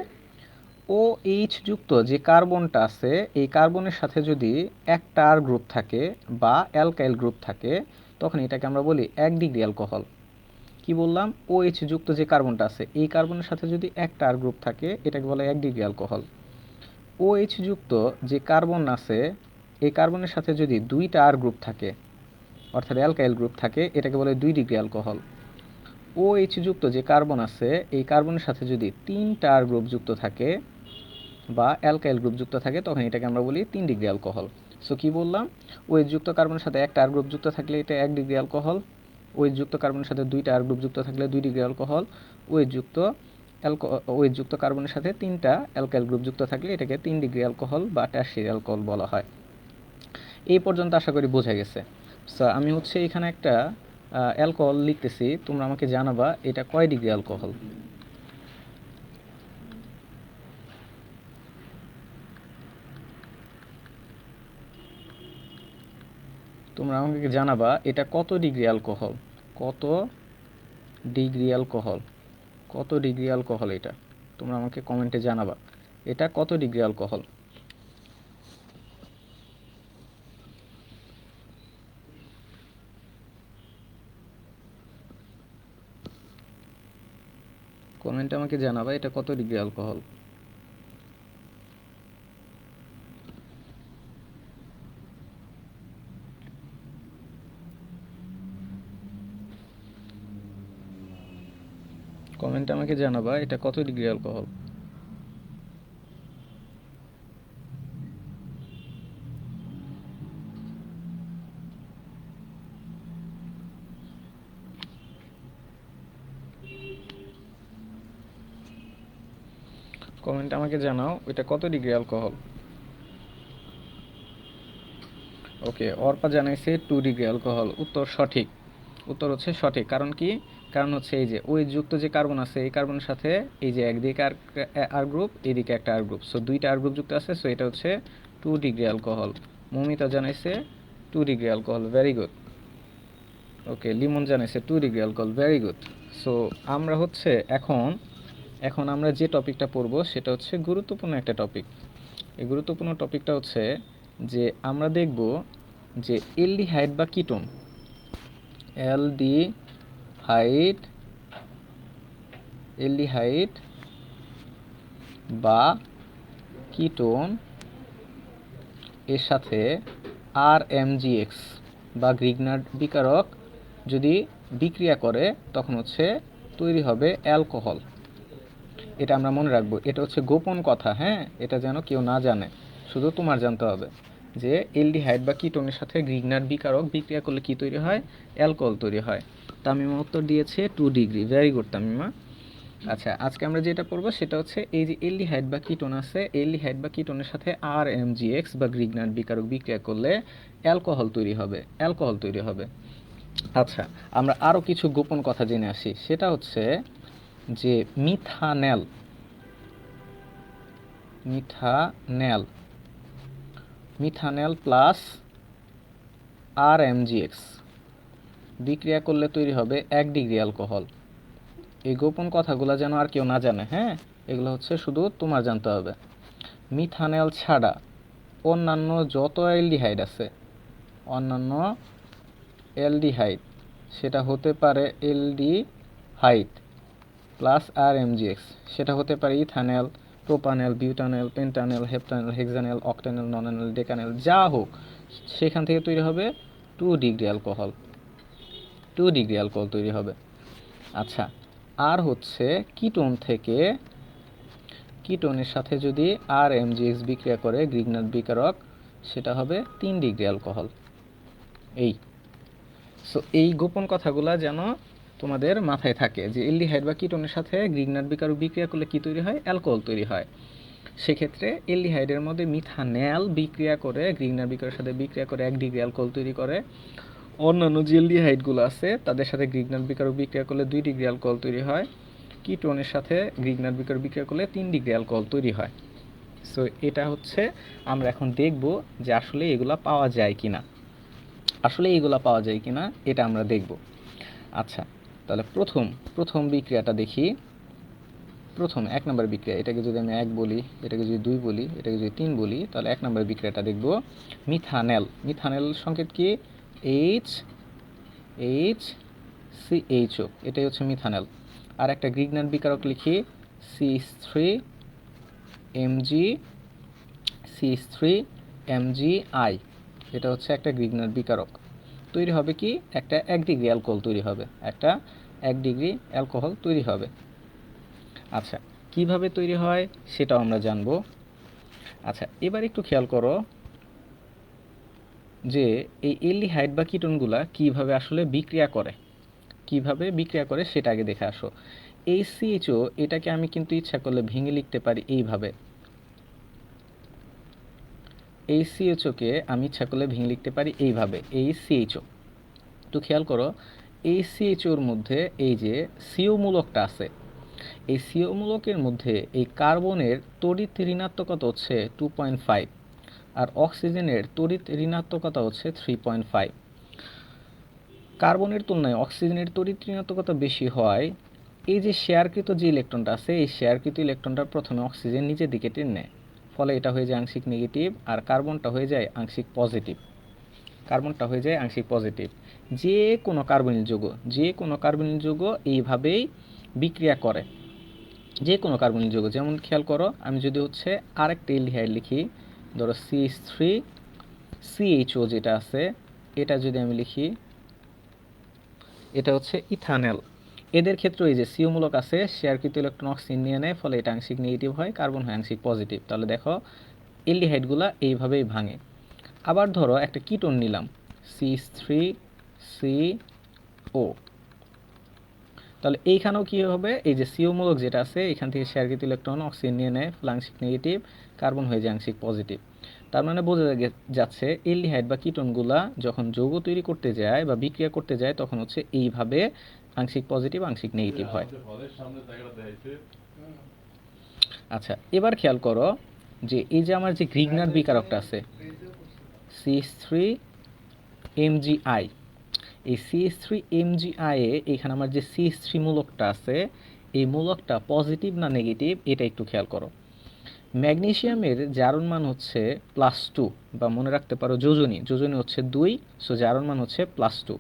OH যুক্ত যে কার্বনটা আছে, এই কার্বনের সাথে যদি একটা আর গ্রুপ থাকে বা অ্যালকাইল গ্রুপ থাকে, তখন এটাকে আমরা বলি 1 ডিগ্রি অ্যালকোহল। কি বললাম? OH যুক্ত যে কার্বনটা আছে, এই কার্বনের সাথে যদি একটা আর গ্রুপ থাকে, এটাকে বলে 1 ডিগ্রি অ্যালকোহল। OH যুক্ত যে কার্বন আছে, এই কার্বনের সাথে যদি দুইটা আর গ্রুপ থাকে, অর্থাৎ অ্যালকাইল গ্রুপ থাকে, এটাকে বলে 2 ডিগ্রি অ্যালকোহল। OH যুক্ত যে কার্বন আছে, এই কার্বনের সাথে যদি তিনটা আর গ্রুপ যুক্ত থাকে বা অ্যালকাইল গ্রুপ যুক্ত থাকে, তখন এটাকে আমরা বলি 3 ডিগ্রি অ্যালকোহল। সো কি বললাম? OH যুক্ত কার্বনের সাথে একটা আর গ্রুপ যুক্ত থাকলে এটা 1 ডিগ্রি অ্যালকোহল। OH যুক্ত কার্বনের সাথে দুইটা আর গ্রুপ যুক্ত থাকলে 2 ডিগ্রি অ্যালকোহল। OH যুক্ত কার্বনের সাথে তিনটা অ্যালকাইল গ্রুপ যুক্ত থাকলে এটাকে 3 ডিগ্রি অ্যালকোহল বা টারশিয়ারি অ্যালকোহল বলা হয়। এই পর্যন্ত আশা করি বোঝা গেছে। সো আমি হচ্ছে এখানে একটা অ্যালকোহল লিখতেছি, তোমরা আমাকে জানাবা এটা কয় ডিগ্রি অ্যালকোহল। তোমরা আমাকে জানাবা এটা কত ডিগ্রি অ্যালকোহল, কত ডিগ্রি অ্যালকোহল, কত ডিগ্রি অ্যালকোহল এটা তোমরা আমাকে কমেন্টে জানাবা এটা কত ডিগ্রি অ্যালকোহল। কমেন্টে আমাকে জানাবা এটা কত ডিগ্রি অ্যালকোহল। কমেন্টে আমাকে জানাবা এটা কত ডিগ্রি অ্যালকোহল। কমেন্টে আমাকে জানাও এটা কত ডিগ্রি অ্যালকোহল। ওকে, অর্পা জানাইছে 2 ডিগ্রি অ্যালকোহল। উত্তর সঠিক, উত্তর হচ্ছে সঠিক। কারণ কি? কারণ হচ্ছে এই যে ওই যুক্ত যে কার্বন আছে এই কার্বনের সাথে এই যে একদিকে আর গ্রুপ, এইদিকে একটা আর গ্রুপ, সো দুইটা আর গ্রুপ যুক্ত আছে, সো এটা হচ্ছে 2 ডিগ্রি অ্যালকোহল। মমিতা জানাইছে 2 degree alcohol, very good. Okay, Limon জানাইছে 2 degree alcohol, very good. So আমরা হচ্ছে এখন এখন আমরা যে টপিকটা পড়বো সেটা হচ্ছে গুরুত্বপূর্ণ একটা টপিক। এই গুরুত্বপূর্ণ টপিকটা হচ্ছে যে আমরা দেখব যে এলডিহাইড বা কিটোন, এলডিহাইড এলডিহাইড বা কিটোন এর সাথে আরএমজিএক্স বা গ্রিগনার বিকারক যদি বিক্রিয়া করে তখন হচ্ছে তৈরি হবে অ্যালকোহল। এটা আমরা মনে রাখবো, এটা হচ্ছে গোপন কথা, হ্যাঁ, এটা যেন কেউ না জানে, শুধু তোমার জানতে হবে যে এলডিহাইড বা কিটোনের সাথে গ্রিগনার বিকারক বিক্রিয়া করলে কি তৈরি হয়, অ্যালকোহল তৈরি হয়। তামিমা উত্তর দিয়েছে 2 ডিগ্রি, ভেরি গুড তামিমা। আচ্ছা, আজকে আমরা যেটা পড়বো সেটা হচ্ছে এই যে এলডিহাইড বা কিটোন আছে, এলডিহাইড বা কিটোনের সাথে আরএমজিএক্স বা গ্রিগনার বিকারক বিক্রিয়া করলে অ্যালকোহল তৈরি হবে, অ্যালকোহল তৈরি হবে। আচ্ছা, আমরা আরও কিছু গোপন কথা জেনে আসি, সেটা হচ্ছে যে মিথানেল মিথানেল মিথানেল প্লাস আরএমজিএক্স বিক্রিয়া করলে তৈরি হবে 1 ডিগ্রি অ্যালকোহল। এই গোপন কথাগুলো যেন আর কেউ না জানে, হ্যাঁ, এগুলো হচ্ছে শুধু তোমার জানতে হবে। মিথানেল ছাড়া অন্যান্য যত অ্যালডিহাইড আছে, অন্যান্য অ্যালডিহাইড, সেটা হতে পারে এলডিহাইড প্লাস আরএমজিএক্স, সেটা হতে পারে ইথানেল, প্রোপানেল, বিউটানেল, পেন্টানেল, হেপ্টানেল, হেক্সানেল, অক্টানেল, ননানেল, ডেকানেল, যা হোক সেখান থেকে তৈরি হবে 2 ডিগ্রি অ্যালকোহল, 2 ডিগ্রি অ্যালকোহল তৈরি হবে। আচ্ছা, আর হচ্ছে কিটোন থেকে, কিটোনের সাথে যদি আরএমজিএক্স বিক্রিয়া করে গ্রিগনার বিকারক, সেটা হবে 3 ডিগ্রি অ্যালকোহল। এই সো এই গোপন কথাগুলা যেন তোমাদের মাথায় থাকে যে এলডিহাইড বা কিটোনের সাথে গ্রিগনার বিকারক বিক্রিয়া করলে কি তৈরি হয়, অ্যালকোহল তৈরি হয়। সেক্ষেত্রে এলডিহাইডের মধ্যে মিথানেল বিক্রিয়া করে গ্রিগনার বিকারের সাথে বিক্রিয়া করে 1 ডিগ্রি অ্যালকোহল তৈরি করে। অন্যান্য যে এলডিহাইডগুলো আছে তাদের সাথে গ্রিগনার বিকারক বিক্রিয়া করলে 2 ডিগ্রি অ্যালকোহল তৈরি হয়। কিটোনের সাথে গ্রিগনার বিকারক বিক্রিয়া করলে 3 ডিগ্রি অ্যালকোহল তৈরি হয়। সো এটা হচ্ছে আমরা এখন দেখব যে আসলে এগুলা পাওয়া যায় কিনা, আসলে এগুলা পাওয়া যায় কিনা এটা আমরা দেখব। আচ্ছা, তাহলে প্রথম বিক্রিয়াটা দেখি। প্রথম 1 নম্বর বিক্রিয়া, এটাকে যদি আমি 1 বলি, এটাকে যদি 2 বলি, এটাকে যদি 3 বলি, তাহলে 1 নম্বর বিক্রিয়াটা দেখব মিথানেল। মিথানেল সংকেত কি? HCHO, এটাই হচ্ছে মিথানেল। আর একটা গ্রিগনার বিকারক লিখি CH3MgI, এটা হচ্ছে একটা গ্রিগনার বিকারক। তৈরি হবে কি? একটা 1 ডিগ্রি অ্যালকোহল তৈরি হবে, একটা 1 ডিগ্রি অ্যালকোহল তৈরি হবে। আচ্ছা, কিভাবে তৈরি হয় সেটাও আমরা জানব। আচ্ছা, এবার একটু খেয়াল করো যে এই এলডিহাইড বা কিটোনগুলা কিভাবে আসলে বিক্রিয়া করে, কিভাবে বিক্রিয়া করে সেটা আগে দেখে আসো। এই CHO, এটাকে আমি কিন্তু ইচ্ছা করলে ভেঙে লিখতে পারি এইভাবে, এই CHO কে আমি ইচ্ছা করলে ভেঙে লিখতে পারি এইভাবে, এই CHO। তো খেয়াল করো, এই সিএইচওর মধ্যে এই যে সিও মূলকটা আছে, এই সিও মূলকের মধ্যে এই কার্বনের তড়িৎ ঋণাত্মকতা হচ্ছে 2.5 আর অক্সিজেনের তড়িৎ ঋণাত্মকতা হচ্ছে 3.5। কার্বনের তুলনায় অক্সিজেনের তড়িৎ ঋণাত্মকতা বেশি হয় এই যে শেয়ারকৃত যে ইলেকট্রনটা আছে, এই শেয়ারকৃত ইলেকট্রনটা প্রথমে অক্সিজেন নিচের দিকে টেনে নেয়, ফলে এটা হয়ে যায় আংশিক নেগেটিভ আর কার্বনটা হয়ে যায় আংশিক পজিটিভ। কার্বনটা হয়ে যায় আংশিক পজিটিভ। যে কোনো কার্বনিল যৌগ, যে কোনো কার্বনিল যৌগ এইভাবেই বিক্রিয়া করে, যে কোনো কার্বনিল যৌগ। যেমন খেয়াল করো, আমি যদি হচ্ছে আরেকটা এলডিহাইড লিখি, ধরো CH3CHO যেটা আছে, এটা যদি আমি লিখি, এটা হচ্ছে ইথানল। এদের ক্ষেত্রে এই যে সিও মূলক আছে, শেয়ারকৃত ইলেকট্রন অক্সিজেন নিয়ে নেয়, ফলে এটা আংশিক নেগেটিভ হয়, কার্বন হয় আংশিক পজিটিভ। তাহলে দেখো এলডিহাইডগুলো এইভাবেই ভাঙে। আবার ধরো একটা কিটোন নিলাম, CH3CO, তাহলে এইখানেও কী হবে, এই যে সিও মূলক যেটা আছে এখান থেকে শেয়ারকৃত ইলেকট্রন অক্সিজেন নিয়ে নেয়, ফলে আংশিক নেগেটিভ, কার্বন হয়ে যায় আংশিক পজিটিভ। তার মানে বোঝা যাচ্ছে এলডিহাইড বা কিটোনগুলা যখন যৌগ তৈরি করতে যায় বা বিক্রিয়া করতে যায় তখন হচ্ছে এইভাবে আংশিক পজিটিভ আংশিক নেগেটিভ হয়। আচ্ছা, এবার খেয়াল করো যে এই যে আমার যে গ্রিগনার বিকারকটা আছে CH3MgI, এই CH3MgI এ এখানে আমার যে CH3 মূলকটা আছে, এই মূলকটা পজিটিভ না নেগেটিভ এটা একটু খেয়াল করো। ম্যাগনেসিয়ামের জারণ মান হচ্ছে +2, বা মনে রাখতে পারো যোজনী, যোজনী হচ্ছে 2, সো জারণ মান হচ্ছে +2।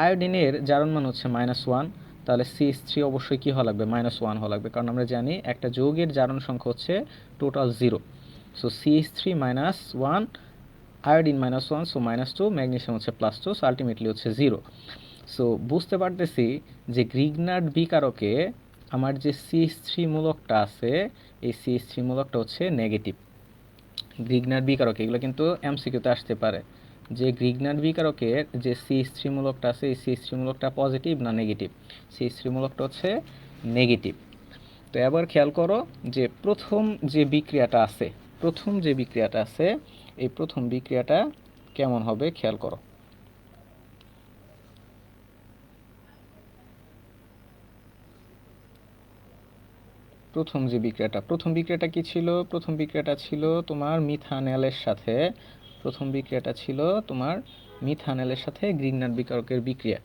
আয়োডিনের জারণ মান হচ্ছে -1, তাহলে CH3 অবশ্যই কী হওয়া লাগবে, -1 হওয়া লাগবে, কারণ আমরা জানি একটা যৌগের জারণ সংখ্যা হচ্ছে total 0। So CH3 -1, iodine -1, so -2, magnesium হচ্ছে +2, সো আলটিমেটলি হচ্ছে 0। সো বুঝতে পারতেছি যে গ্রিগনার্ড বিকারকে আমার যে CH3 মূলকটা আছে, এই CH3 মূলকটা হচ্ছে নেগেটিভ। গ্রিগনার্ড বিকারক এগুলো কিন্তু এমসিকিউতে আসতে পারে, যে গ্রিগনার্ড বিকারকের যে CH3 মূলকটা আছে, এই CH3 মূলকটা পজিটিভ না নেগেটিভ। CH3 মূলকটা হচ্ছে নেগেটিভ। তো এবার খেয়াল করো যে প্রথম যে বিক্রিয়াটা আছে, এই প্রথম বিক্রিয়াটা কেমন হবে খেয়াল করো। প্রথম বিক্রিয়াটা কি ছিল? প্রথম বিক্রিয়াটা ছিল তোমার মিথানলের সাথে, গ্রিগনার্ড বিকারকের বিক্রিয়া।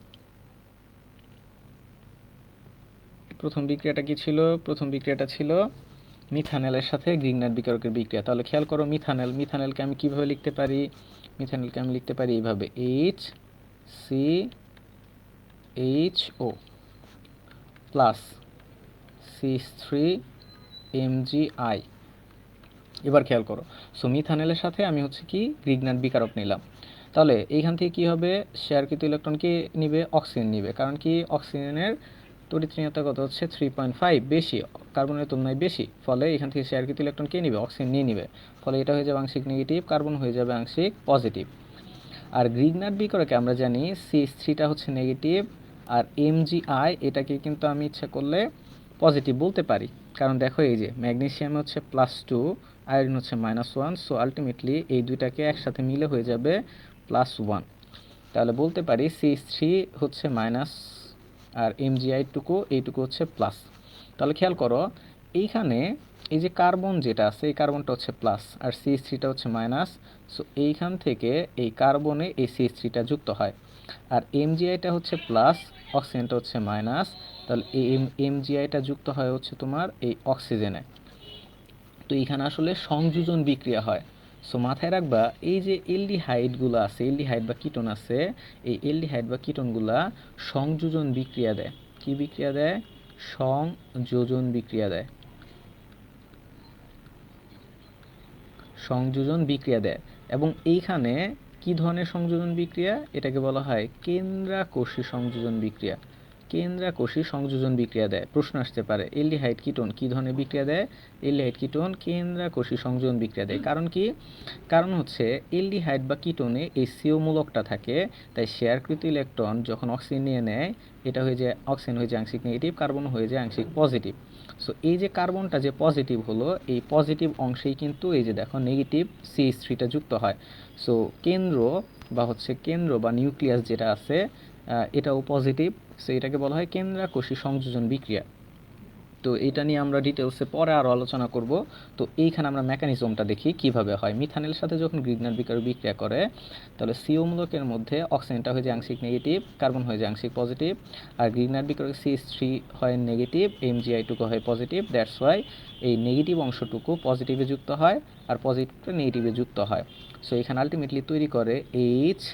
প্রথম বিক্রিয়াটা কি ছিল? প্রথম বিক্রিয়াটা ছিল মিথানলের সাথে গ্রিগনার্ড বিকারকের বিক্রিয়া। তাহলে খেয়াল করো, মিথানলকে আমি কিভাবে লিখতে পারি? মিথানলকে আমি লিখতে পারি এইভাবে, HCHO প্লাস CH3MgI। এবার খেয়াল করো, সো মিথানলের সাথে আমি হচ্ছে কি গ্রিগনার্ড বিকারক নিলাম, তাহলে এইখান থেকে কি হবে, শেয়ারকৃত ইলেকট্রনকে নিবে, অক্সিজেন নিবে, কারণ কি অক্সিজেনের তড়িৎ ঋণাত্মকতা হচ্ছে 3.5 বেশি, কার্বনের তুলনায় বেশি, ফলে এখান থেকে শেয়ারকৃত ইলেকট্রন কে নিবে, অক্সিজেন নিয়ে নিবে, ফলে এটা হয়ে যাবে আংশিক নেগেটিভ, কার্বন হয়ে যাবে আংশিক পজিটিভ। আর গ্রিগনার্ড বিকারকে আমরা জানি CH3টা হচ্ছে নেগেটিভ, আর MgI এটাকে কিন্তু আমি ইচ্ছা করলে পজিটিভ বলতে পারি, কারণ দেখো এই যে ম্যাগনেসিয়াম হচ্ছে +2, আয়োডিন হচ্ছে -1, সো আলটিমেটলি এই দুইটাকে একসাথে মিলে হয়ে যাবে +1। তাহলে বলতে পারি CH3 হচ্ছে মাইনাস আর MgI এইটুকু হচ্ছে প্লাস। তাহলে খেয়াল করো এইখানে এই যে কার্বন যেটা আছে, এই কার্বনটা হচ্ছে প্লাস আর CH3টা হচ্ছে মাইনাস, সো এইখান থেকে এই কার্বনে এই CH3টা যুক্ত হয়, আর MgIটা হচ্ছে প্লাস, অক্সিজেনটা হচ্ছে মাইনাস, তাহলে এই MgIটা যুক্ত হয় হচ্ছে তোমার এই অক্সিজেনে। তো এইখানে আসলে সংযোজন বিক্রিয়া হয়। সো মাথায় রাখবা, এই যে এলডিহাইডগুলো আছে, এলডিহাইড বা কিটোন আছে, এই এলডিহাইড বা কিটোনগুলা সংযোজন বিক্রিয়া দেয়। কি বিক্রিয়া দেয়? সংযোজন বিক্রিয়া দেয়। সংযোজন বিক্রিয়া দেয়। এবং এইখানে কি ধরনের সংযোজন বিক্রিয়া? এটাকে বলা হয় কেন্দ্রাকোষী সংযোজন বিক্রিয়া। কেন্দ্রাকোষী সংযোজন বিক্রিয়া দেয়। প্রশ্ন আসতে পারে এলডিহাইড কিটোন কি ধরনের বিক্রিয়া দেয়? এলডিহাইড কিটোন কেন্দ্রাকোষী সংযোজন বিক্রিয়া দেয়। কারণ কি? কারণ হচ্ছে এলডিহাইড বা কিটোনে এই সিও মূলকটা থাকে, তাই শেয়ারকৃত ইলেকট্রন যখন অক্সিজেন নিয়ে নেয়, এটা হয়ে যায় অক্সিজেন হয়ে যায় আংশিক নেগেটিভ, কার্বন হয়ে যায় আংশিক পজিটিভ। সো এই যে কার্বনটা যে পজিটিভ হলো, এই পজিটিভ অংশেই কিন্তু এই যে দেখো নেগেটিভ CH3টা যুক্ত হয়। সো কেন্দ্র বা নিউক্লিয়াস যেটা আছে, এটাও পজিটিভ। সো এটাকে বলা হয় কেন্দ্রাকোষী সংযোজন বিক্রিয়া। তো এটা নিয়ে আমরা ডিটেলসে পরে আরও আলোচনা করব। তো এইখানে আমরা মেকানিজমটা দেখি কিভাবে হয়। মিথানের সাথে যখন গ্রিগনার বিক্রিয়া বিক্রিয়া করে, তাহলে সিও মূলকের মধ্যে অক্সিজেনটা হয়ে যায় আংশিক নেগেটিভ, কার্বন হয়ে যায় আংশিক পজিটিভ, আর গ্রিগনার বিক্রিয়া CH3 হয় নেগেটিভ, MgI টুকু হয় পজিটিভ। দ্যাটস ওয়াই এই নেগেটিভ অংশটুকু পজিটিভে যুক্ত হয় আর পজিটিভটা নেগেটিভে যুক্ত হয়। সো এখানে আলটিমেটলি তৈরি করে H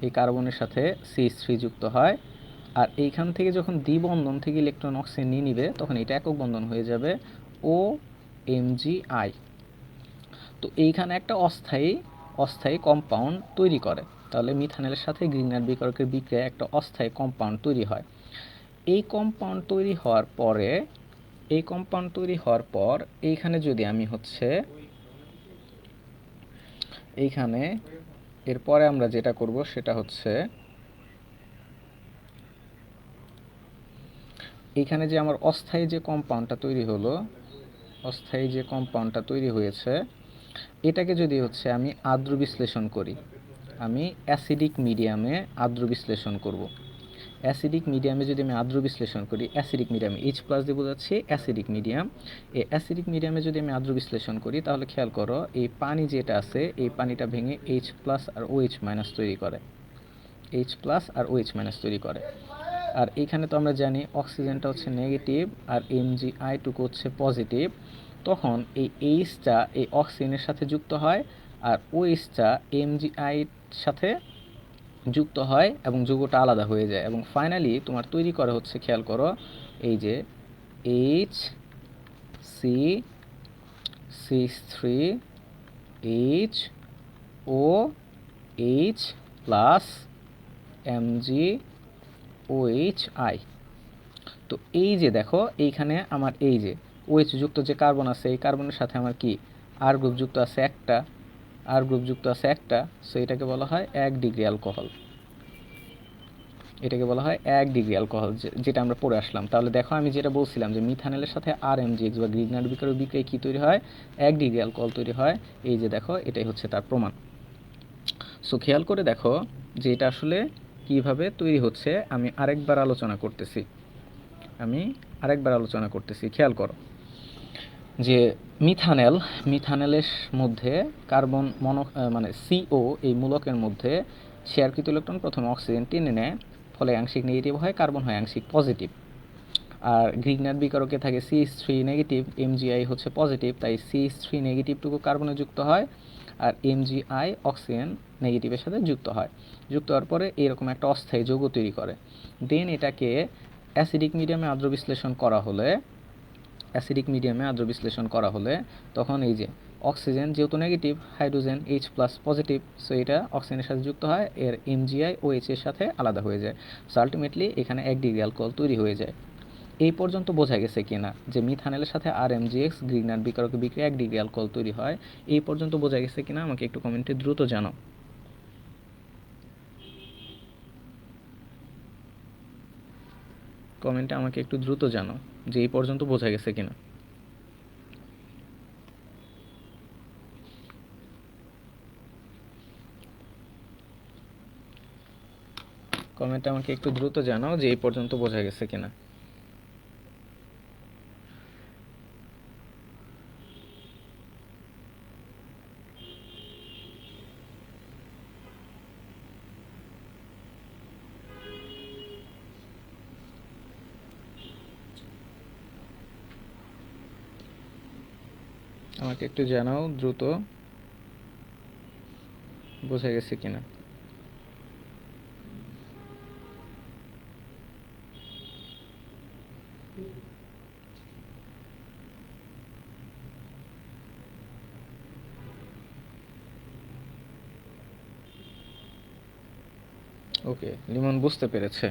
এই কার্বনের সাথে CH3 যুক্ত হয়, আর এইখান থেকে যখন দ্বিবন্ধন থেকে ইলেকট্রন অক্সিজেন নিয়ে নিবে তখন এটা একক বন্ধন হয়ে যাবে OMgI। তো এইখানে একটা অস্থায়ী কম্পাউন্ড তৈরি করে। তাহলে মিথানেলের সাথে গ্রিগনার বিকারকের বিক্রিয়ায় একটা অস্থায়ী কম্পাউন্ড তৈরি হয়। এই কম্পাউন্ড তৈরি হওয়ার পর এইখানে যদি আমি এইখানে এরপরে আমরা যেটা করব সেটা হচ্ছে এইখানে যে আমার অস্থায়ী যে কম্পাউন্ডটা তৈরি হয়েছে, এটাকে যদি আমি আর্দ্র বিশ্লেষণ করি, আমি অ্যাসিডিক মিডিয়ামে আর্দ্র বিশ্লেষণ করব। অ্যাসিডিক মিডিয়ামে যদি আমি আর্দ্র বিশ্লেষণ করি, অ্যাসিডিক মিডিয়ামে H+ দিয়ে বোঝাচ্ছি অ্যাসিডিক মিডিয়াম। এই অ্যাসিডিক মিডিয়ামে যদি আমি আর্দ্র বিশ্লেষণ করি, তাহলে খেয়াল করো এই পানি যেটা আছে এই পানিটা ভেঙে H+ আর OH- তৈরি করে। আর এইখানে তো আমরা জানি অক্সিজেনটা হচ্ছে নেগেটিভ আর MgI টুকু হচ্ছে পজিটিভ। তখন এই Hটা এই অক্সিজেনের সাথে যুক্ত হয় আর OHটা MgI সাথে যুক্ত হয় এবং যৌগটা আলাদা হয়ে যায়, এবং ফাইনালি তোমার তৈরি করা হচ্ছে, খেয়াল করো, এই যে HCl3HOH+MgOHI। তো এই যে দেখো এইখানে আমার এই যে OH যুক্ত যে কার্বন আছে এই কার্বনের সাথে আমার কি আর গ্রুপ যুক্ত আছে একটা। সো এটাকে বলা হয় 1 ডিগ্রি অ্যালকোহল। যেটা আমরা পড়ে আসলাম। তাহলে দেখো আমি যেটা বলছিলাম যে মিথানেলের সাথে RMgX বা গ্রিগনার বিক্রিয়ায় কি তৈরি হয়, 1 ডিগ্রি অ্যালকোহল তৈরি হয়। এই যে দেখো এটাই হচ্ছে তার প্রমাণ। সো খেয়াল করে দেখো যে এটা আসলে কিভাবে তৈরি হচ্ছে। আমি আরেকবার আলোচনা করতেছি, খেয়াল করো যে মিথানেলের মধ্যে কার্বন মানে CO এই মূলকের মধ্যে শেয়ারকৃত ইলেকট্রন প্রথমে অক্সিজেন টেনে নেয়, ফলে আংশিক নেগেটিভ হয়, কার্বন হয় আংশিক পজিটিভ। আর গ্রিগনার বিকারকে থাকে CH3 নেগেটিভ, MgI হচ্ছে পজিটিভ, তাই CH3 নেগেটিভটুকু কার্বনে যুক্ত হয় আর MgI অক্সিজেন নেগেটিভের সাথে যুক্ত হওয়ার পরে এরকম একটা অস্থায়ী যৌগ তৈরি করে। দেন এটাকে অ্যাসিডিক মিডিয়ামে আর্দ্র বিশ্লেষণ করা হলে তখন এই যে অক্সিজেন যেহেতু negative, hydrogen H+ positive, so এটা অক্সিজেনের সাথে যুক্ত হয়, এর MgI OH এর সাথে আলাদা হয়ে যায়। সো আলটিমেটলি এখানে 1 ডিগ্রি অ্যালকোহল তৈরি হয়ে যায়। এই পর্যন্ত বোঝা গেছে কিনা যে মিথানেলের সাথে RMgX গ্রিগনার বিকারকে বিক্রিয়া 1 ডিগ্রি অ্যালকোহল তৈরি হয়? এই পর্যন্ত বোঝা গেছে কিনা আমাকে একটু কমেন্টে দ্রুত জানাও। যে এই পর্যন্ত বোঝা গেছে কিনা। কমেন্টে আমাকে একটু দ্রুত জানাও যে এই পর্যন্ত বোঝা গেছে কিনা। আমাকে একটু জানাও দ্রুত বোঝা গেছে কিনা। ওকে, লিমন বুঝতে পেরেছে।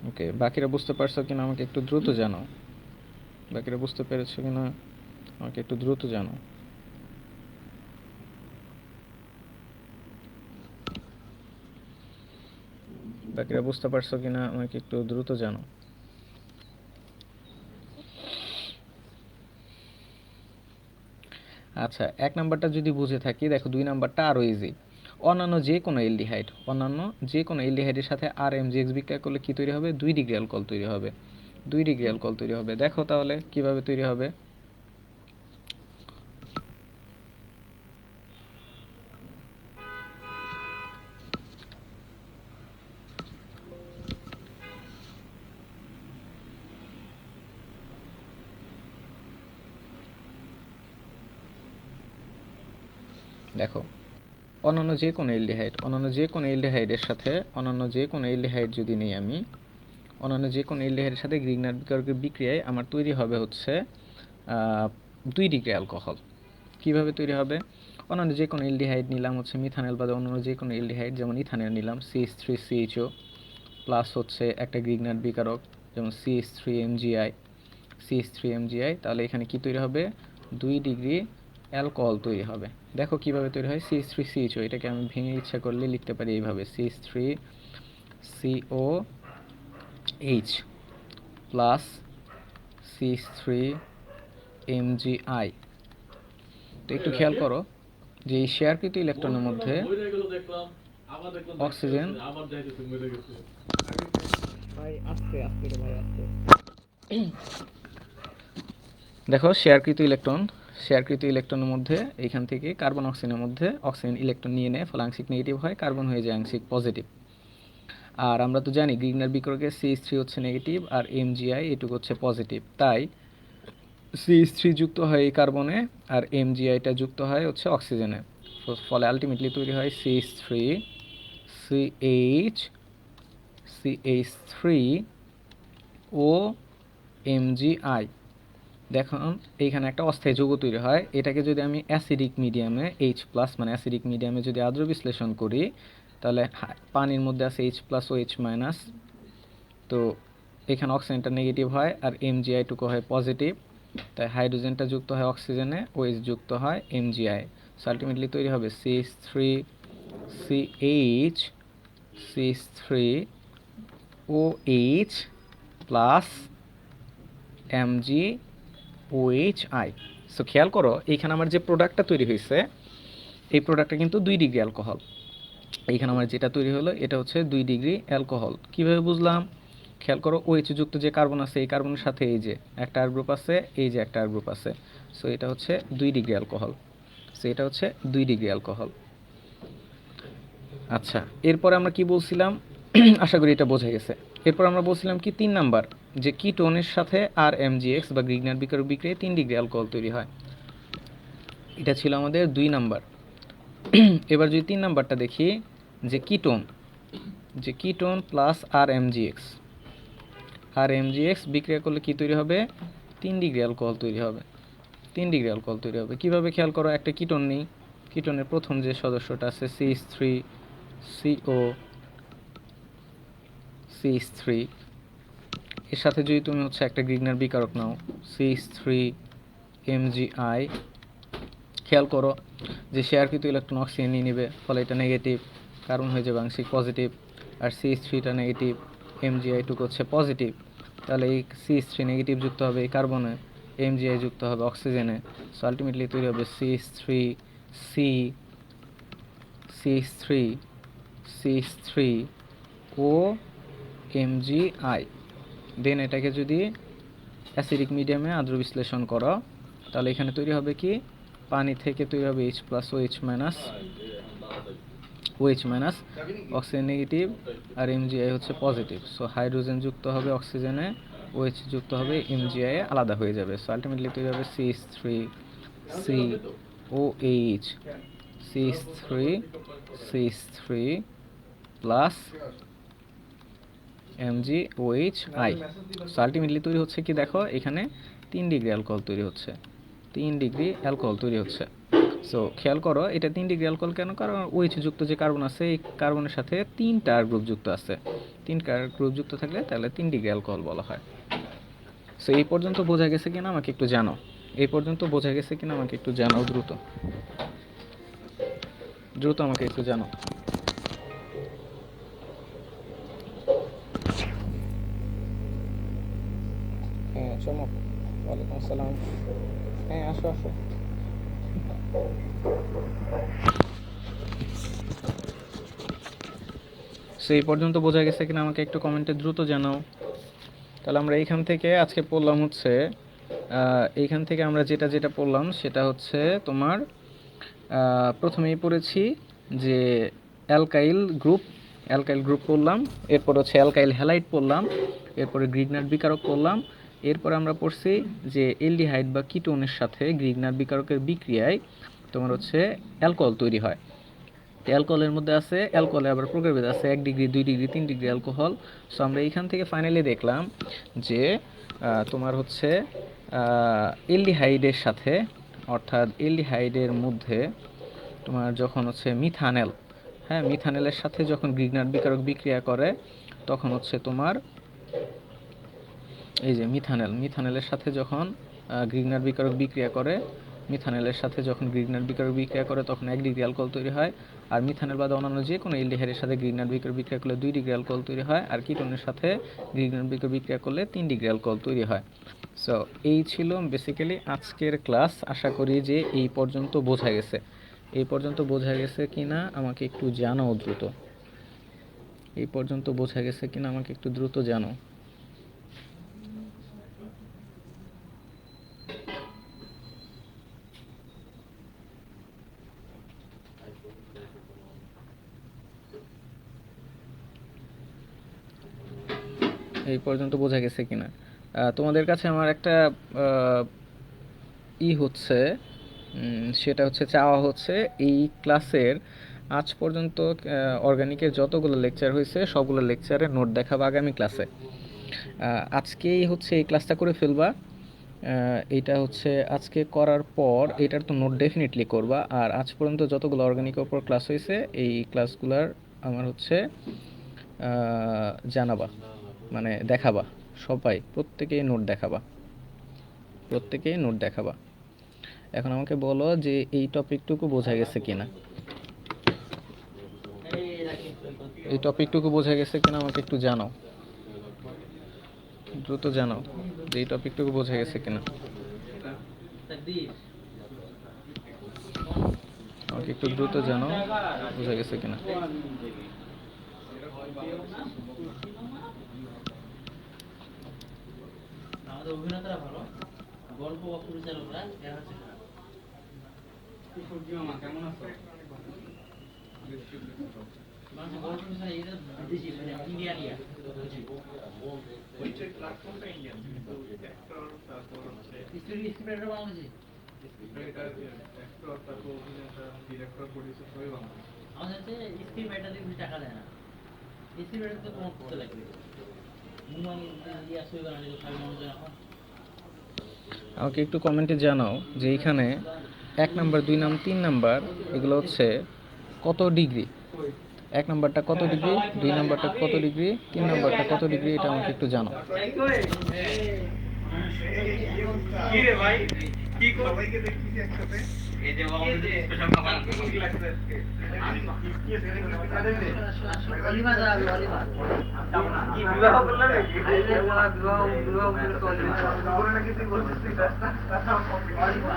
ওকে, বাকিরা বুঝতে পারছো কিনা আমাকে একটু দ্রুত জানাও। বাকিরা বুঝতে পেরেছো কিনা আমাকে একটু দ্রুত জানাও। বাকিরা বুঝতে পারছো কিনা আমাকে একটু দ্রুত জানাও। আচ্ছা, 1 নাম্বারটা যদি বুঝে থাকি, দেখো 2 নাম্বারটা আরও ইজি। অন্যান্য যে কোনো এলডিহাইডের সাথে আর এমজিএক্স বিক্রিয়া করলে কি তৈরি হবে? 2 ডিগ্রি অ্যালকোহল তৈরি হবে। 2 ডিগ্রি অ্যালকোহল তৈরি হবে। দেখো তাহলে কিভাবে তৈরি হবে। দেখো, অন্যান্য যে কোনো এলডিহাইড যদি নিই আমি, অন্যান্য যে কোনো এলডিহাইডের সাথে গ্রিগনার বিক্রিয়ায় আমার তৈরি হবে হচ্ছে 2 ডিগ্রি অ্যালকোহল। কিভাবে তৈরি হবে? অন্যান্য যে কোনো এলডিহাইড নিলাম হচ্ছে মিথানল বাদে অন্যান্য যে কোনো এলডিহাইড, যেমন ইথানল নিলাম CH3CHO প্লাস হচ্ছে একটা গ্রিগনার বিকারক যেমন CH3MgI, তাহলে এখানে কি তৈরি হবে? 2 ডিগ্রি অ্যালকোহল তৈরি হবে। দেখো কিভাবে তৈরি হয়। CH3CHO, এটাকে আমি ভেঙে ইচ্ছা করলে লিখতে পারি এইভাবে, CH3COH প্লাস CH3MgI। তো একটু খেয়াল করো যে এই শেয়ারকৃত ইলেকট্রনের মধ্যে অক্সিজেন, দেখো শেয়ারকৃত ইলেকট্রনের মধ্যে এইখান থেকে কার্বন অক্সিজেনের মধ্যে অক্সিজেন ইলেকট্রন নিয়ে নেয়, ফলে আংশিক নেগেটিভ হয়, কার্বন হয়ে যায় আংশিক পজিটিভ। আর আমরা তো জানি গ্রিগনার বিক্রয়কে CH3 হচ্ছে নেগেটিভ আর MgI এটুকু হচ্ছে পজিটিভ, তাই CH3 যুক্ত হয় এই কার্বনে আর MgIটা যুক্ত হয় হচ্ছে অক্সিজেনে। ফলে আলটিমেটলি তৈরি হয় CH3CH3OMgI। দেখুন এইখানে একটা অস্থায়ী যৌগ তৈরি হয়। এটাকে যদি আমি অ্যাসিডিক মিডিয়ামে H+ মানে অ্যাসিডিক মিডিয়ামে যদি আদ্র বিশ্লেষণ করি, তাহলে পানির মধ্যে আছে H+OH-, তো এখানে অক্সিজেনটা নেগেটিভ হয় আর MgI টুকু হয় পজিটিভ, তাই হাইড্রোজেনটা যুক্ত হয় অক্সিজেনে, OH যুক্ত হয় MgI। সো আলটিমেটলি তৈরি হবে CH3OH প্লাস MgOHI। সো খেয়াল করো এইখানে আমার যে প্রোডাক্টটা তৈরি হয়েছে, এই প্রোডাক্টটা কিন্তু 2 ডিগ্রি অ্যালকোহল। এইখানে আমার যেটা তৈরি হলো এটা হচ্ছে 2 ডিগ্রি অ্যালকোহল। কিভাবে বুঝলাম? খেয়াল করো, OH যুক্ত যে কার্বন আছে এই কার্বনের সাথে এই যে একটা আর গ্রুপ আছে, এই যে একটা আর গ্রুপ আছে, সো এটা হচ্ছে 2 ডিগ্রি অ্যালকোহল। আচ্ছা, এরপরে আমরা কি বলছিলাম? আশা করি এটা বোঝা গেছে। এরপর আমরা বলছিলাম কি 3 নাম্বার, যে কিটোনের সাথে আর এমজিএক্স বা গ্রিগনার বিকারক বিক্রিয়ায় 3 ডিগ্রি অ্যালকোহল তৈরি হয়। এটা ছিল আমাদের 2 নাম্বার। এবার যদি 3 নাম্বারটা দেখি, যে কিটোন প্লাস আর এমজিএক্স বিক্রিয়া করলে কি তৈরি হবে? 3 ডিগ্রি অ্যালকোহল তৈরি হবে। কিভাবে? খেয়াল করো, একটা কিটোন নেই, কিটোনের প্রথম যে সদস্যটা আছে CH3 এর সাথে যদি তুমি হচ্ছে একটা গ্রিগনার বিকারক নাও CH3MgI, খেয়াল করো যে শেয়ারকৃত ইলেকট্রন অক্সিজেন নিয়ে নেবে, ফলে এটা নেগেটিভ, কার্বন হয়ে যাবে আংশিক পজিটিভ, আর CH3টা নেগেটিভ, MgI টুকু হচ্ছে পজিটিভ, তাহলে এই CH3 নেগেটিভ যুক্ত হবে এই কার্বনে, MgI যুক্ত হবে অক্সিজেনে। সো আলটিমেটলি তৈরি হবে CH3OMgI। দেন এটাকে যদি অ্যাসিডিক মিডিয়ামে আদ্র বিশ্লেষণ করো, তাহলে এখানে তৈরি হবে কি? পানি থেকে তৈরি হবে H+OH-, অক্সিজেন নেগেটিভ আর MgI হচ্ছে পজিটিভ। সো হাইড্রোজেন যুক্ত হবে অক্সিজেনে, OH যুক্ত হবে MgI, আলাদা হয়ে যাবে। সো আলটিমেটলি তৈরি হবে CH3 plus MgOHI। So ultimately তৈরি হচ্ছে কি? দেখো এখানে 3 ডিগ্রি অ্যালকোহল তৈরি হচ্ছে। সো খেয়াল করো, এটা 3 ডিগ্রি অ্যালকোহল কেন? কারণ OH যুক্ত যে কার্বন আছে এই কার্বনের সাথে 3টা গ্রুপ যুক্ত আছে। 3টা গ্রুপ যুক্ত থাকলে তাহলে 3 ডিগ্রি অ্যালকোহল বলা হয়। সো এই পর্যন্ত বোঝা গেছে কিনা আমাকে একটু জানাও। দ্রুত আমাকে একটু জানাও। হ্যাঁ চমক, ওয়ালাইকুম আসসালাম। হ্যাঁ আসো। সো এই পর্যন্ত বোঝা গেছে কিনা আমাকে একটু কমেন্টে দ্রুত জানাও। তাহলে আমরা এইখান থেকে আজকে পড়লাম হচ্ছে এইখান থেকে আমরা যেটা যেটা পড়লাম সেটা হচ্ছে তোমার প্রথমেই পড়েছি যে অ্যালকাইল গ্রুপ পড়লাম, এরপর হচ্ছে অ্যালকাইল হ্যালাইড পড়লাম, এরপরে গ্রিগনার বিকারক পড়লাম, এরপর আমরা পড়ছি যে এলডিহাইড বা কিটোনের সাথে গ্রিগনার বিকারকের বিক্রিয়ায় তোমার হচ্ছে অ্যালকোহল তৈরি হয়। অ্যালকোহলের মধ্যে আছে, অ্যালকোহলে আবার প্রকারভেদ আছে, 1 degree 2 degree 3 degree alcohol. So আমরা এইখান থেকে ফাইনালি দেখলাম যে তোমার হচ্ছে এলডিহাইডের সাথে, অর্থাৎ এলডিহাইডের মধ্যে তোমার যখন হচ্ছে মিথানেল, হ্যাঁ মিথানেলের সাথে যখন গ্রিগনার বিকারক বিক্রিয়া করে তখন হচ্ছে তোমার এই যে মিথানেলের সাথে যখন গ্রিগনার বিকারক বিক্রিয়া করে, মিথানেলের সাথে যখন গ্রিগনার বিকারক বিক্রিয়া করে তখন 1 ডিগ্রি অ্যালকোহল তৈরি হয়। আর মিথানেল বাদে অন্যান্য যে কোনো এলডিহাইডের সাথে গ্রিগনার বিকারক বিক্রিয়া করলে 2 ডিগ্রি অ্যালকোহল তৈরি হয়। আর কিটোনের সাথে গ্রিগনার বিকারক বিক্রিয়া করলে 3 ডিগ্রি অ্যালকোহল তৈরি হয়। সো এই ছিল বেসিক্যালি আজকের ক্লাস। আশা করি যে এই পর্যন্ত বোঝা গেছে। এই পর্যন্ত বোঝা গেছে কিনা আমাকে একটু জানাও দ্রুত। এই পর্যন্ত বোঝা গেছে কিনা আমাকে একটু দ্রুত জানাও। এই পর্যন্ত বোঝা গেছে কিনা তোমাদের কাছে আমার একটা হচ্ছে সেটা হচ্ছে চাওয়া হচ্ছে এই ক্লাসের আজ পর্যন্ত অর্গানিকের যতগুলো লেকচার হয়েছে সবগুলো লেকচারে নোট দেখাবো আগামী ক্লাসে। আজকেই হচ্ছে এই ক্লাসটা করে ফেলবা। এইটা হচ্ছে আজকে করার পর এটার তো নোট ডেফিনেটলি করবা। আর আজ পর্যন্ত যতগুলো অর্গানিকের উপর ক্লাস হয়েছে এই ক্লাসগুলোর আমার হচ্ছে জানাবা, মানে দেখাবা, সবাই প্রত্যেকেই নোট দেখাবা। এখন আমাকে বলো যে এই টপিকটুকু বোঝা গেছে কিনা, আমাকে একটু জানাও, দ্রুত জানাও যে এই টপিকটুকু বোঝা গেছে কিনা। আমাকে একটু দ্রুত জানাও বোঝা গেছে কিনা। আমাদের অভিনেতারা ভালো, গল্প বা পরিচালকরা এরা হচ্ছে কেমন আছো? মানুষের গল্প পরিচালক এটা বিদেশি, মানে ইন্ডিয়ানিয়া ওইটার প্ল্যাটফর্মটা ইন্ডিয়ান, কিন্তু অ্যাক্টর তারপর হচ্ছে স্ক্রিপ্টরাইটার বাংলাদেশি, স্ক্রিপ্টরাইটার অ্যাক্টর তারপর অভিনেতা ডিরেক্টর প্রোডিউসার সবাই বাংলাদেশি। আমাদের হচ্ছে স্ক্রিপ্টরাইটারদের বেশি টাকা দেয় না, স্ক্রিপ্টরাইটার তো কম করতে লাগবে। আমাকে একটু কমেন্টে জানাও যে এইখানে 1 নাম্বার 2 নাম্বার 3 নাম্বার এগুলো হচ্ছে কত ডিগ্রি, 1 নাম্বারটা কত ডিগ্রি, 2 নাম্বারটা কত ডিগ্রি, 3 নাম্বারটা কত ডিগ্রি, এটা আমাকে একটু জানাও। কি সবাইকে দেখতেছি একসাথে, এই যে স্পেশাল খাবার কি লাগছে আজকে অলিমা যা অলিমা কি বিবাহ করলে নাকি বিবাহ করে নাকি তুই বলছিস অলিমা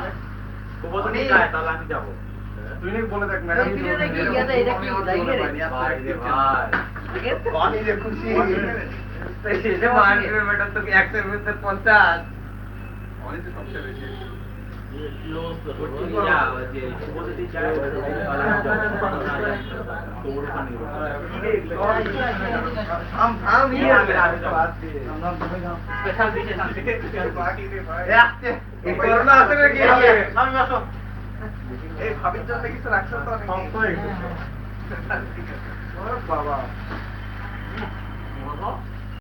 কবুতরি যায় তাহলে আমি যাব, তুই নাকি বলে দেখ ম্যাডাম কি এটা কি লাইনে রে ভাই রে ভাই ঠিক আছে পানি রে খুশি এই যে মানি রে বেটা তো 100 এর ভিতর 50 অনেক তো সবচেয়ে বেশি এই ভাবির জন্য কিছু রাখছো তো বাবা।